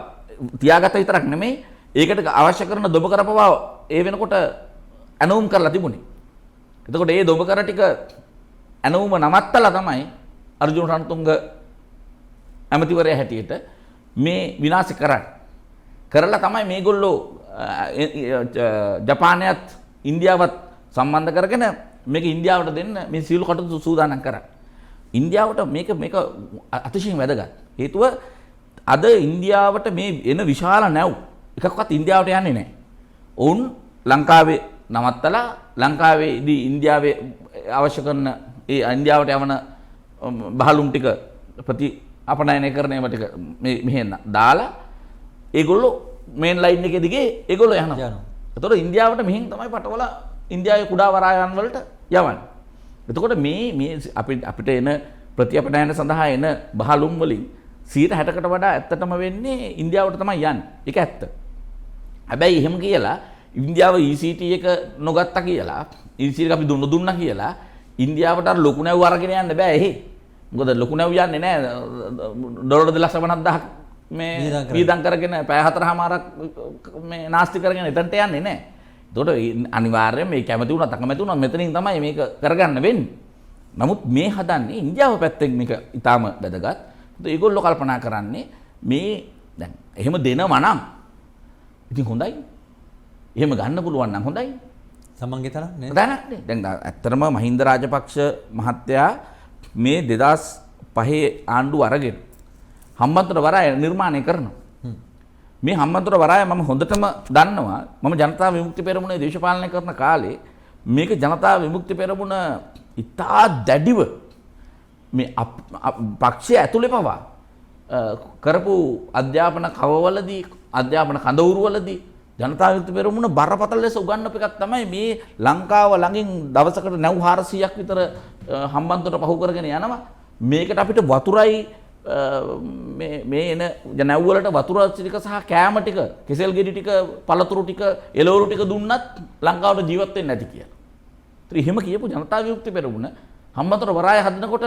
තියාගත්ත විතරක් නෙමෙයි ඒකට අවශ්‍ය කරන දොබකර පවා ඒ වෙනකොට ඇනවුම් කරලා තිබුණේ. එතකොට ඒ දොබකර ටික ඇනවුම නවත්තලා තමයි අර්ජුන රණතුංග ඇමතිවරයා හැටියට මේ විනාශ කරලා තමයි මේගොල්ලෝ ජපානයත් ඉන්දියාවත් සම්බන්ධ කරගෙන මේක ඉන්දියාවට දෙන්න මේ සියලු කටයුතු සූදානම් කරා. ඉන්දියාවට මේක අතිශයින් වැදගත්. හේතුව අද ඉන්දියාවට මේ එන විශාල නැව් එකක්වත් ඉන්දියාවට යන්නේ නැහැ. ඔවුන් ලංකාවේ නවත්තලා ලංකාවේදී ඉන්දියාවේ අවශ්‍ය කරන ඒ ඉන්දියාවට යවන බහලුම් ටික අපනයනය කරන ඒවා ටික මෙහෙන් දාලා ඒගොල්ලෝ මේන් ලයින් එකේ දිගේ ඒගොල්ලෝ යනවා. එතකොට ඉන්දියාවට මෙහෙන් තමයි පටවලා ඉන්දියාවේ කුඩා වරායන් වලට යවන්නේ. එතකොට මේ අපිට එන ප්‍රතිඅපනයන සඳහා එන බහලුම් වලින් 60%කට වඩා ඇත්තටම වෙන්නේ ඉන්දියාවට තමයි යන්නේ. ඒක ඇත්ත. හැබැයි එහෙම කියලා ඉන්දියාව ECT එක නොගත්තා කියලා ECT එක අපි දුන්නා කියලා ඉන්දියාවට අර ලොකු නැව් අරගෙන යන්න බෑ එහෙ. මොකද ලොකු නැව් යන්නේ නෑ ඩොලර් 250,000ක් මේ වියදම් කරගෙන පැය 4මාරක් මේ නාස්ති කරගෙන එතනට යන්නේ නෑ. එතකොට අනිවාර්යයෙන් මේ කැමති වුණත් අකමැති වුණත් මෙතනින් තමයි මේක කරගන්න වෙන්නේ. නමුත් මේ හදන්නේ ඉන්දියාව පැත්තෙන් මේක ඊටාම වැදගත්. ඒගොල්ලෝ කල්පනා කරන්නේ මේ දැන් එහෙම දෙනවා නම් ඉතින් හොඳයි. එහෙම ගන්න පුළුවන් නම් හොඳයි. සමන්ගේ තරම් නේද? දැන් ඇත්තටම මහින්ද රාජපක්ෂ මහත්තයා මේ 2005 ආණ්ඩුව අරගෙන හම්බන්තොට වරාය නිර්මාණය කරනවා. මේ හම්බන්තොට වරාය මම හොඳටම දන්නවා. මම ජනතා විමුක්ති පෙරමුණේ දේශපාලනය කරන කාලේ මේක ජනතා විමුක්ති පෙරමුණ ඉතා දැඩිව මේ පක්ෂය ඇතුලේ පවා කරපු අධ්‍යාපන කවවලදී අධ්‍යාපන කඳවුරුවලදී ජනතා විමුක්ති පෙරමුණ බරපතල ලෙස උගන්වපු එකක් තමයි මේ ලංකාව ළඟින් දවසකට නැව් 400ක් විතර හම්බන්තොට පහු කරගෙන යනවා. මේකට අපිට වතුරයි මේ එන නැව් වලට වතුර ටික සහ කෑම ටික, කෙසෙල් ගෙඩි ටික, පළතුරු ටික, එළවලු ටික දුන්නත් ලංකාවට ජීවත් වෙන්නේ නැති කියලා. ඉතින් එහෙම කියපු ජනතා විමුක්ති පෙරමුණ හම්බන්තොට වරාය හදනකොට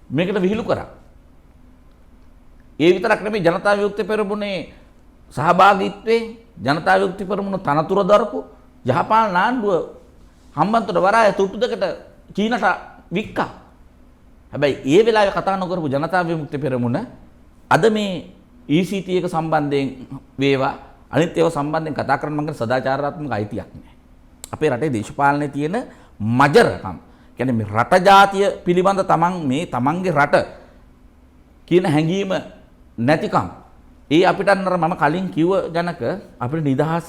මේකට විහිළු කරා. ඒ විතරක් නෙමෙයි ජනතා විමුක්ති පෙරමුණේ සහභාගීත්වයෙන් ජනතා විමුක්ති පෙරමුණ තනතුර දරපු යහපාලන ආණ්ඩුව හම්බන්තොට වරාය තුට්ටු දෙකට චීනට වික්කා. හැබැයි ඒ වෙලාවේ කතා නොකරපු ජනතා විමුක්ති පෙරමුණ අද මේ ECT එක සම්බන්ධයෙන් වේවා අනිත් ඒවා සම්බන්ධයෙන් කතා කරන්න මම සදාචාරාත්මක අයිතියක් නැහැ. අපේ රටේ දේශපාලනයේ තියෙන මජරකම් කියන්නේ මේ රට ජාතිය පිළිබඳ තමන්ගේ රට කියන හැඟීම නැතිකම්. ඒ අපිට අර මම කලින් කිව්ව ජනක අපිට නිදහස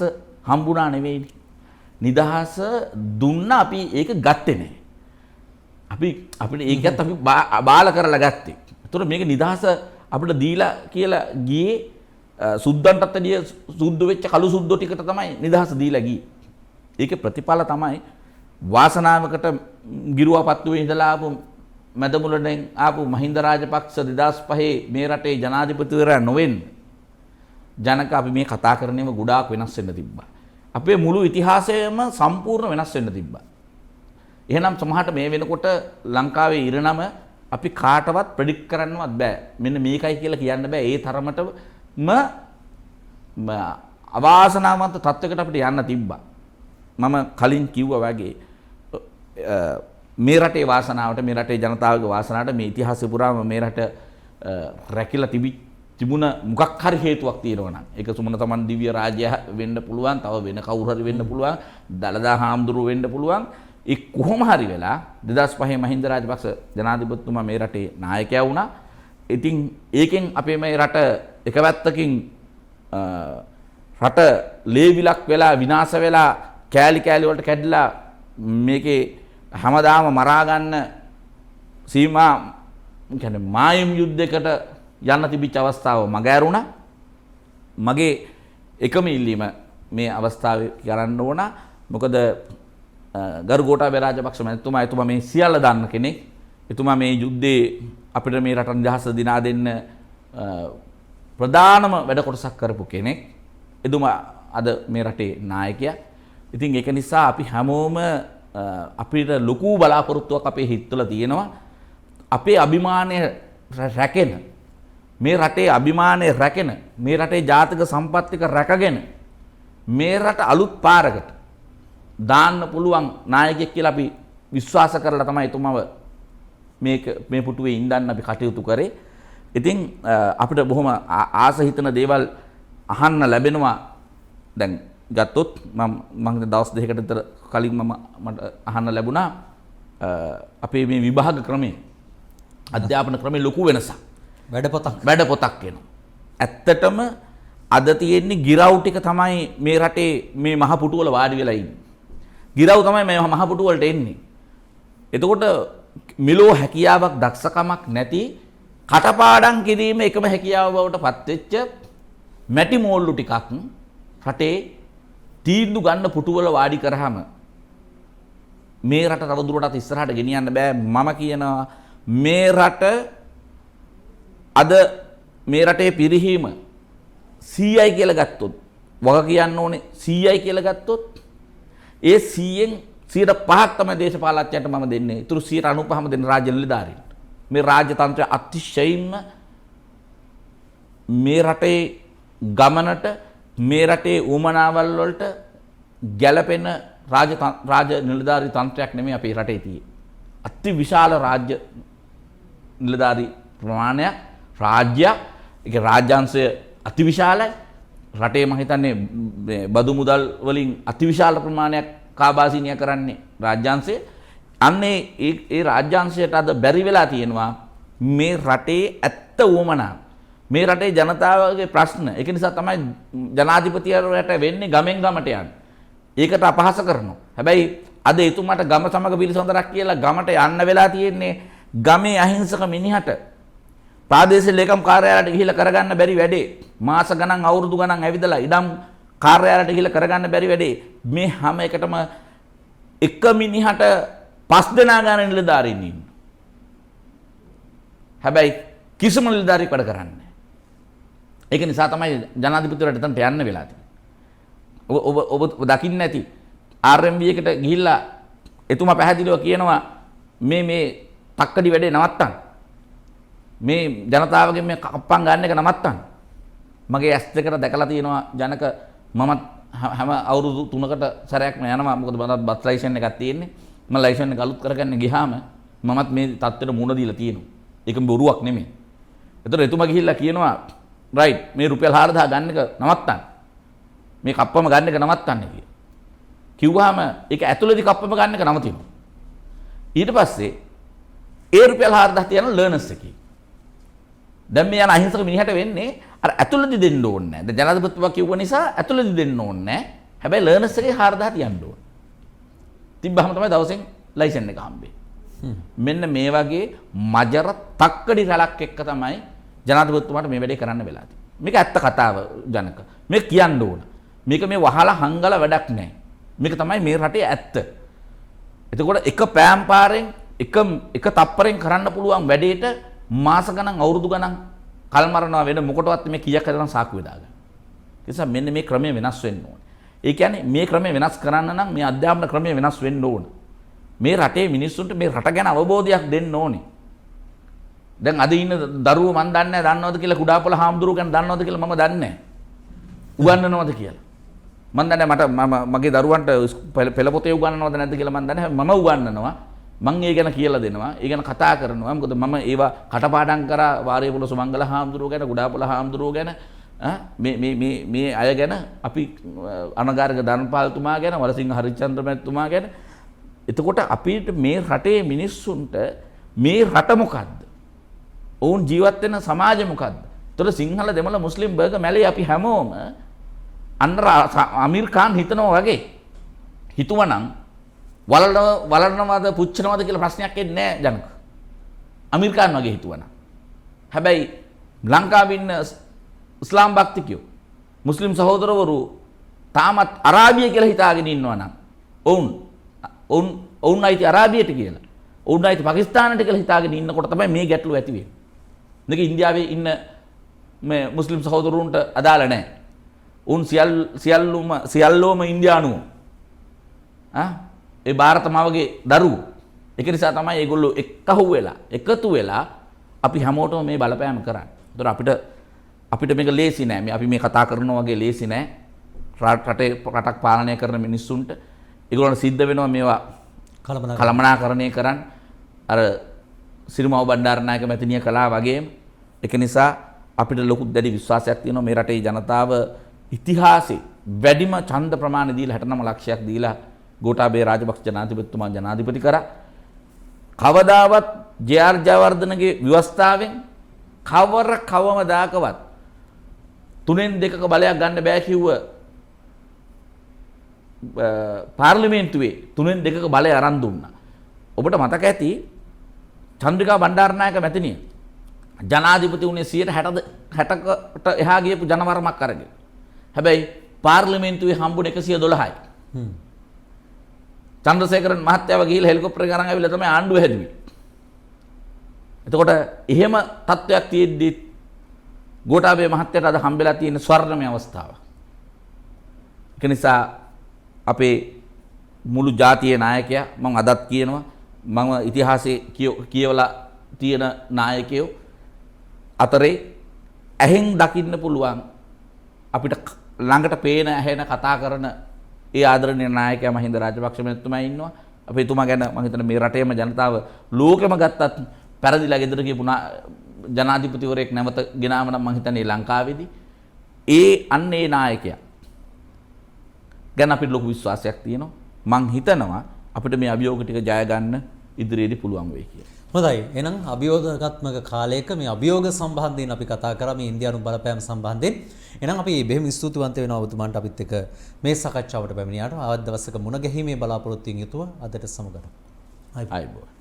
හම්බුණා නෙවෙයි. නිදහස දුන්න අපි ඒක ගත්තේ නැහැ. අපිට ඒකත් අපි බාල කරලා ගත්තේ. ඒතර මේක නිදහස අපිට දීලා කියලා ගියේ සුද්දන්ටත් ඇදිය සුද්ද වෙච්ච කළු සුද්දෝ ටිකට තමයි නිදහස දීලා ගියේ. ඒකේ ප්‍රතිඵල තමයි වාසනාවකට ගිරුවාපත්තුවේ ඉඳලා ආපු මැදමුලෙන් ආපු මහින්ද රාජපක්ෂ 2005 මේ රටේ ජනාධිපතිවරයා නොවෙන්න ජනක අපි මේ කතා කරන්නේම ගොඩාක් වෙනස් වෙන්න තිබ්බා. අපේ මුළු ඉතිහාසයම සම්පූර්ණ වෙනස් වෙන්න තිබ්බා. එහෙනම් සමහරට මේ වෙනකොට ලංකාවේ ඉරණම අපි කාටවත් ප්‍රෙඩික්ට් කරන්නවත් බෑ. මෙන්න මේකයි කියලා කියන්න බෑ. ඒ තරමටම අවාසනාවන්ත තත්වයකට අපිට යන්න තිබ්බා. මම කලින් කිව්වා වගේ මේ රටේ වාසනාවට මේ රටේ ජනතාවගේ වාසනාවට මේ ඉතිහාසය පුරාම මේ රට රැකිලා තිබුණ මොකක් හරි හේතුවක් තියෙනවා නම් ඒක සුමන තමන් දිව්‍ය රාජ්‍ය වෙන්න පුළුවන්, තව වෙන කවුරු හරි වෙන්න පුළුවන්, දලදා හාමුදුරුවෝ වෙන්න පුළුවන්. ඒ කොහොම හරි වෙලා 2005 මහින්ද රාජපක්ෂ ජනාධිපතිතුමා මේ රටේ නායකයා වුණා. ඉතින් ඒකෙන් අපේ මේ රට එක පැත්තකින් රට ලේවිලක් වෙලා විනාශ වෙලා කෑලි කෑලි වලට කැඩිලා මේකේ හැමදාම මරා ගන්න සීමා කියන්නේ මායම් යුද්ධයකට යන්න තිබිච්ච අවස්ථාව මග ඇරුණා. මගේ එකම ඉල්ලීම මේ අවස්ථාවේ කරන්න ඕන. මොකද ගරු ගෝඨාභය රාජපක්ෂ මහත්මයා මේ සියල්ල දන්න කෙනෙක්. එතුමා මේ යුද්ධේ අපිට මේ රට නිදහස දිනා දෙන්න ප්‍රධානම වැඩ කොටසක් කරපු කෙනෙක්. එතුමා අද මේ රටේ නායකයා. ඉතින් ඒක නිසා අපි හැමෝම අපිට ලොකු බලාපොරොත්තුවක් අපේ හිතවල තියෙනවා. අපේ අභිමානය රැකෙන මේ රටේ අභිමානය රැකෙන මේ රටේ ජාතික සම්පත් ටික රැකගෙන මේ රට අලුත් පාරකට දාන්න පුළුවන් නායකයෙක් කියලා අපි විශ්වාස කරලා තමයි එතුමව මේ පුටුවේ ඉඳන් අපි කටයුතු කරේ. ඉතින් අපිට බොහොම ආස හිතන දේවල් අහන්න ලැබෙනවා. දැන් ගත්තොත් මම දවස් දෙකකට විතර කලින් මට අහන්න ලැබුණා අපේ මේ විභාග ක්‍රමයේ අධ්‍යාපන ක්‍රමයේ ලොකු වෙනසක්. වැඩපොතක් එනවා. ඇත්තටම අද තියෙන්නේ ගිරව් ටික තමයි මේ රටේ මේ මහ පුටුවල වාඩි වෙලා ඉන්නේ. ගිරව් තමයි මේ මහ පුටුවලට එන්නේ. එතකොට මිලෝ හැකියාවක් දක්ෂකමක් නැති කටපාඩම් කිරීම එකම හැකියාව බවට පත් වෙච්ච මැටි මෝල්ලු ටිකක් රටේ තීන්දුව ගන්න පුටුවල වාඩි කරාම මේ රට තවදුරටත් ඉස්සරහට ගෙනියන්න බෑ. මම කියනවා මේ රට අද මේ රටේ පිරිහීම 100යි කියලා ගත්තොත් වග කියන්න ඕනේ 100යි කියලා ගත්තොත් ඒ 100න් 105ක් තමයි දේශපාලඥයන්ට මම දෙන්නේ. ඊටු 95ම දෙන්නේ රාජ්‍ය නිලධාරීන්ට. මේ රාජ්‍ය තන්ත්‍රය අතිශයින්ම මේ රටේ ගමනට මේ රටේ උමනාවල් වලට ගැළපෙන රාජ්‍ය නිලධාරී තන්ත්‍රයක් නෙමෙයි අපේ රටේ තියෙන්නේ. අති විශාල රාජ්‍ය නිලධාරී ප්‍රමාණයක් රාජ්‍යයක්. ඒක රාජ්‍යාංශය අති විශාලයි. රටේ මම හිතන්නේ බදු මුදල් වලින් අති විශාල ප්‍රමාණයක් කාබාසිනිය කරන්නේ රාජ්‍යාංශය. අන්නේ ඒ රාජ්‍යාංශයට අද බැරි වෙලා තියෙනවා මේ රටේ ඇත්ත උවමනා මේ රටේ ජනතාවගේ ප්‍රශ්න. ඒක නිසා තමයි ජනාධිපතිවරයාට වෙන්නේ ගමෙන් ගමට යන්න. ඒකට අපහාස කරනවා. හැබැයි අද එතුමාට ගම සමග පිළිසඳරක් කියලා ගමට යන්න වෙලා තියෙන්නේ ගමේ අහිංසක මිනිහට ප්‍රාදේශීය ලේකම් කාර්යාලයට ගිහිල්ලා කරගන්න බැරි වැඩේ. මාස ගණන් අවුරුදු ගණන් ඇවිදලා ඉඩම් කාර්යාලයට ගිහිල්ලා කරගන්න බැරි වැඩේ. මේ හැම එකටම එක මිනිහට 5 දෙනා ගන්න නිලධාරීන් ඉන්න. හැබැයි කිසිම නිලධාරියෙක් වැඩ කරන්නේ නැහැ. ඒක නිසා තමයි ජනාධිපතිවරට එතනට යන්න වෙලා තියෙන්නේ. ඔබ දකින්න ඇති RMB එකට ගිහිල්ලා එතුමා පැහැදිලිව කියනවා මේ තක්කඩි වැඩේ නවත්තන්න. මේ ජනතාවගෙන් මේ කප්පම් ගන්න එක නවත්තන්න. මගේ ඇස් දෙකට දැකලා තියෙනවා ජනක මමත් හැම අවුරුදු 3කට සැරයක්ම යනවා. මොකද මට බස් ලයිසන් එකක් තියෙන්නේ. මම ලයිසන් එක අලුත් කරගන්න ගියාම මමත් මේ තත්ත්වෙට මුහුණ දීලා තියෙනවා. ඒක බොරුවක් නෙමෙයි. ඒතර එතුමා ගිහිල්ලා කියනවා රයිට් මේ රුපියල් 4000 ගන්න එක නවත්තන්න. මේ කප්පම ගන්න එක නවත්තන්න කියලා. කිව්වහම ඒක ඇතුළේදී කප්පම ගන්න එක නවතිනවා. ඊට පස්සේ ඒ රුපියල් 4000 තියන ලර්නර්ස් එකේ. දැන් මේ යන අහිංසක මිනිහට වෙන්නේ අර ඇතුළේදී දෙන්න ඕනේ නැහැ. දැන් ජනාධිපතිතුමා කිව්ව නිසා ඇතුළේදී දෙන්න ඕනේ නැහැ. හැබැයි ලර්නර්ස් එකේ 4000 තියන්න ඕනේ. තිබ්බහම තමයි දවසෙන් ලයිසන් එක හම්බෙන්නේ. මෙන්න මේ වගේ මජර තක්කඩි රැලක් එක්ක තමයි ජනාධිපතිතුමාට මේ වැඩේ කරන්න වෙලා තියෙන්නේ. මේක ඇත්ත කතාව ජනක. මේක කියන්න ඕන. මේක මේ වහලා හංගලා වැඩක් නැහැ. මේක තමයි මේ රටේ ඇත්ත. එතකොට එක පෑම් පාරෙන් එක තප්පරෙන් කරන්න පුළුවන් වැඩේට මාස ගණන් අවුරුදු ගණන් කල් මරනවා වෙන මොකටවත් මේ කීයක් හදන සාක්කුවේ දාගන්න. ඒ නිසා මෙන්න මේ ක්‍රමය වෙනස් වෙන්න ඕනේ. ඒ කියන්නේ මේ ක්‍රමය වෙනස් කරන්න නම් මේ අධ්‍යාපන ක්‍රමය වෙනස් වෙන්න ඕනේ. මේ රටේ මිනිස්සුන්ට මේ රට ගැන අවබෝධයක් දෙන්න ඕනේ. දැන් අද ඉන්න දරුවෝ මන් දන්නේ නැහැ දන්නවද කියලා කුඩාපොළ හාමුදුරුවෝ ගැන දන්නවද කියලා මම දන්නේ නැහැ. උගන්වනවද කියලා. මන් දන්නේ මට මගේ දරුවන්ට පෙළ පොතේ උගන්වනවද නැද්ද කියලා මන් දන්නේ නැහැ. මම උගන්වනවා. මං ඒ ගැන කියලා දෙනවා. ඒ ගැන කතා කරනවා. මොකද මම ඒවා කටපාඩම් කරා වාරේපොළ සුමංගල හාමුදුරුවෝ ගැන කුඩාපොළ හාමුදුරුවෝ ගැන මේ අය ගැන අපි අනගාරික ධර්මපාලතුමා ගැන වලසිංහ හරිචන්ද්‍ර මැතිතුමා ගැන. එතකොට අපිට මේ රටේ මිනිස්සුන්ට මේ රට මොකද්ද? ඔවුන් ජීවත් වෙන සමාජය මොකද්ද? ඒතර සිංහල දෙමළ මුස්ලිම් බර්ග මැලේ අපි හැමෝම අමීර් ખાන් හිතනවා වගේ හිතුවනම් වලනවද පුච්චනවද කියලා ප්‍රශ්නයක් එන්නේ නැහැ ජනක. අමීර් ખાන් වගේ හිතුවනම්. හැබැයි ලංකාවේ ඉන්න ඉස්ලාම් භක්තිකයෝ මුස්ලිම් සහෝදරවරු තාමත් අරාබිය කියලා හිතාගෙන ඉන්නවා නම් ඔවුන් අයිති අරාබියට කියලා. ඔවුන් අයිති පාකිස්තානට කියලා හිතාගෙන ඉන්නකොට තමයි මේ ගැටලුව ඇති වෙන්නේ. මේක ඉන්දියාවේ ඉන්න මේ මුස්ලිම් සහෝදරුන්ට අදාළ නැහැ. උන් සියල්ලෝම ඉන්දියානුවෝ. ඒ ಭಾರತ මාවගේ දරුවෝ. ඒක නිසා තමයි ඒගොල්ලෝ එකතු වෙලා අපි හැමෝටම මේ බලපෑම කරන්නේ. ඒතර අපිට මේක ලේසි නෑ. අපි මේ කතා කරනවා වගේ ලේසි නෑ. රටක් පාලනය කරන මිනිස්සුන්ට ඒගොල්ලන්ට සිද්ධ වෙනවා මේවා කළමනාකරණය කරන්න. අර සිරිමාව බණ්ඩාරනායක මැතිනිය කළා වගේම. ඒක නිසා අපිට ලොකු දැඩි විශ්වාසයක් තියෙනවා මේ රටේ ජනතාව ඉතිහාසයේ වැඩිම ඡන්ද ප්‍රමාණය දීලා 69 ලක්ෂයක් දීලා ගෝඨාභය රාජපක්ෂ ජනාධිපතිතුමා ජනාධිපති කරා. කවදාවත් ජේ.ආර්. ජයවර්ධනගේ ව්‍යවස්ථාවෙන් කවමදාකවත් 3/2ක බලයක් ගන්න බෑ කිව්ව පාර්ලිමේන්තුවේ 3/2ක බලය අරන් දුන්නා. ඔබට මතක ඇති චන්ද්‍රිකා බණ්ඩාරනායක මැතිනිය ජනාධිපති වුණේ 60කට එහා ගියපු ජනවරමක් අරගෙන. හැබැයි පාර්ලිමේන්තුවේ හම්බුනේ 112යි. චන්ද්‍රසේකරන් මහත්තයාව ගිහිල්ලා හෙලිකොප්ටර් එක අරන් ආවිල්ලා තමයි ආණ්ඩුව හැදුවේ. එතකොට එහෙම තත්ත්වයක් තියෙද්දි ගෝඨාභය මහත්තයාට අද හම්බෙලා තියෙන ස්වර්ණමය අවස්ථාව. ඒක නිසා අපේ මුළු ජාතියේ නායකයා මම අදත් කියනවා මම ඉතිහාසයේ කියවලා තියෙන නායකයෝ අතරේ ඇහෙන් දකින්න පුළුවන් අපිට ළඟට පේන ඇහෙන කතා කරන ඒ ආදරණීය නායකයා මහින්ද රාජපක්ෂ මහත්මයා ඉන්නවා. අපි එතුමා ගැන මම හිතන්නේ මේ රටේම ජනතාව ලෝකෙම ගත්තත් පෙරදිලා ගෙදර ගියපු ජනාධිපතිවරයෙක් නැවත ගෙනාම නම් මම හිතන්නේ ලංකාවේදී ඒ නායකයා ගැන අපිට ලොකු විශ්වාසයක් තියෙනවා. මම හිතනවා අපිට මේ අභියෝග ටික ජය ගන්න ඉදිරියේදී පුළුවන් වෙයි කියලා. හොඳයි. එහෙනම් අභියෝගාත්මක කාලයක මේ අභියෝග සම්බන්ධයෙන් අපි කතා කරා මේ ඉන්දියානු බලපෑම් සම්බන්ධයෙන්. එහෙනම් අපි බෙහෙම ස්තුතිවන්ත වෙනවා ඔබතුමාන්ට අපිත් එක්ක මේ සාකච්ඡාවට පැමිණියාට. ආවත් දවසක මුණ ගැහිමේ බලාපොරොත්තුෙන් යුතුව අදට සමගන. ආයිබෝවන්.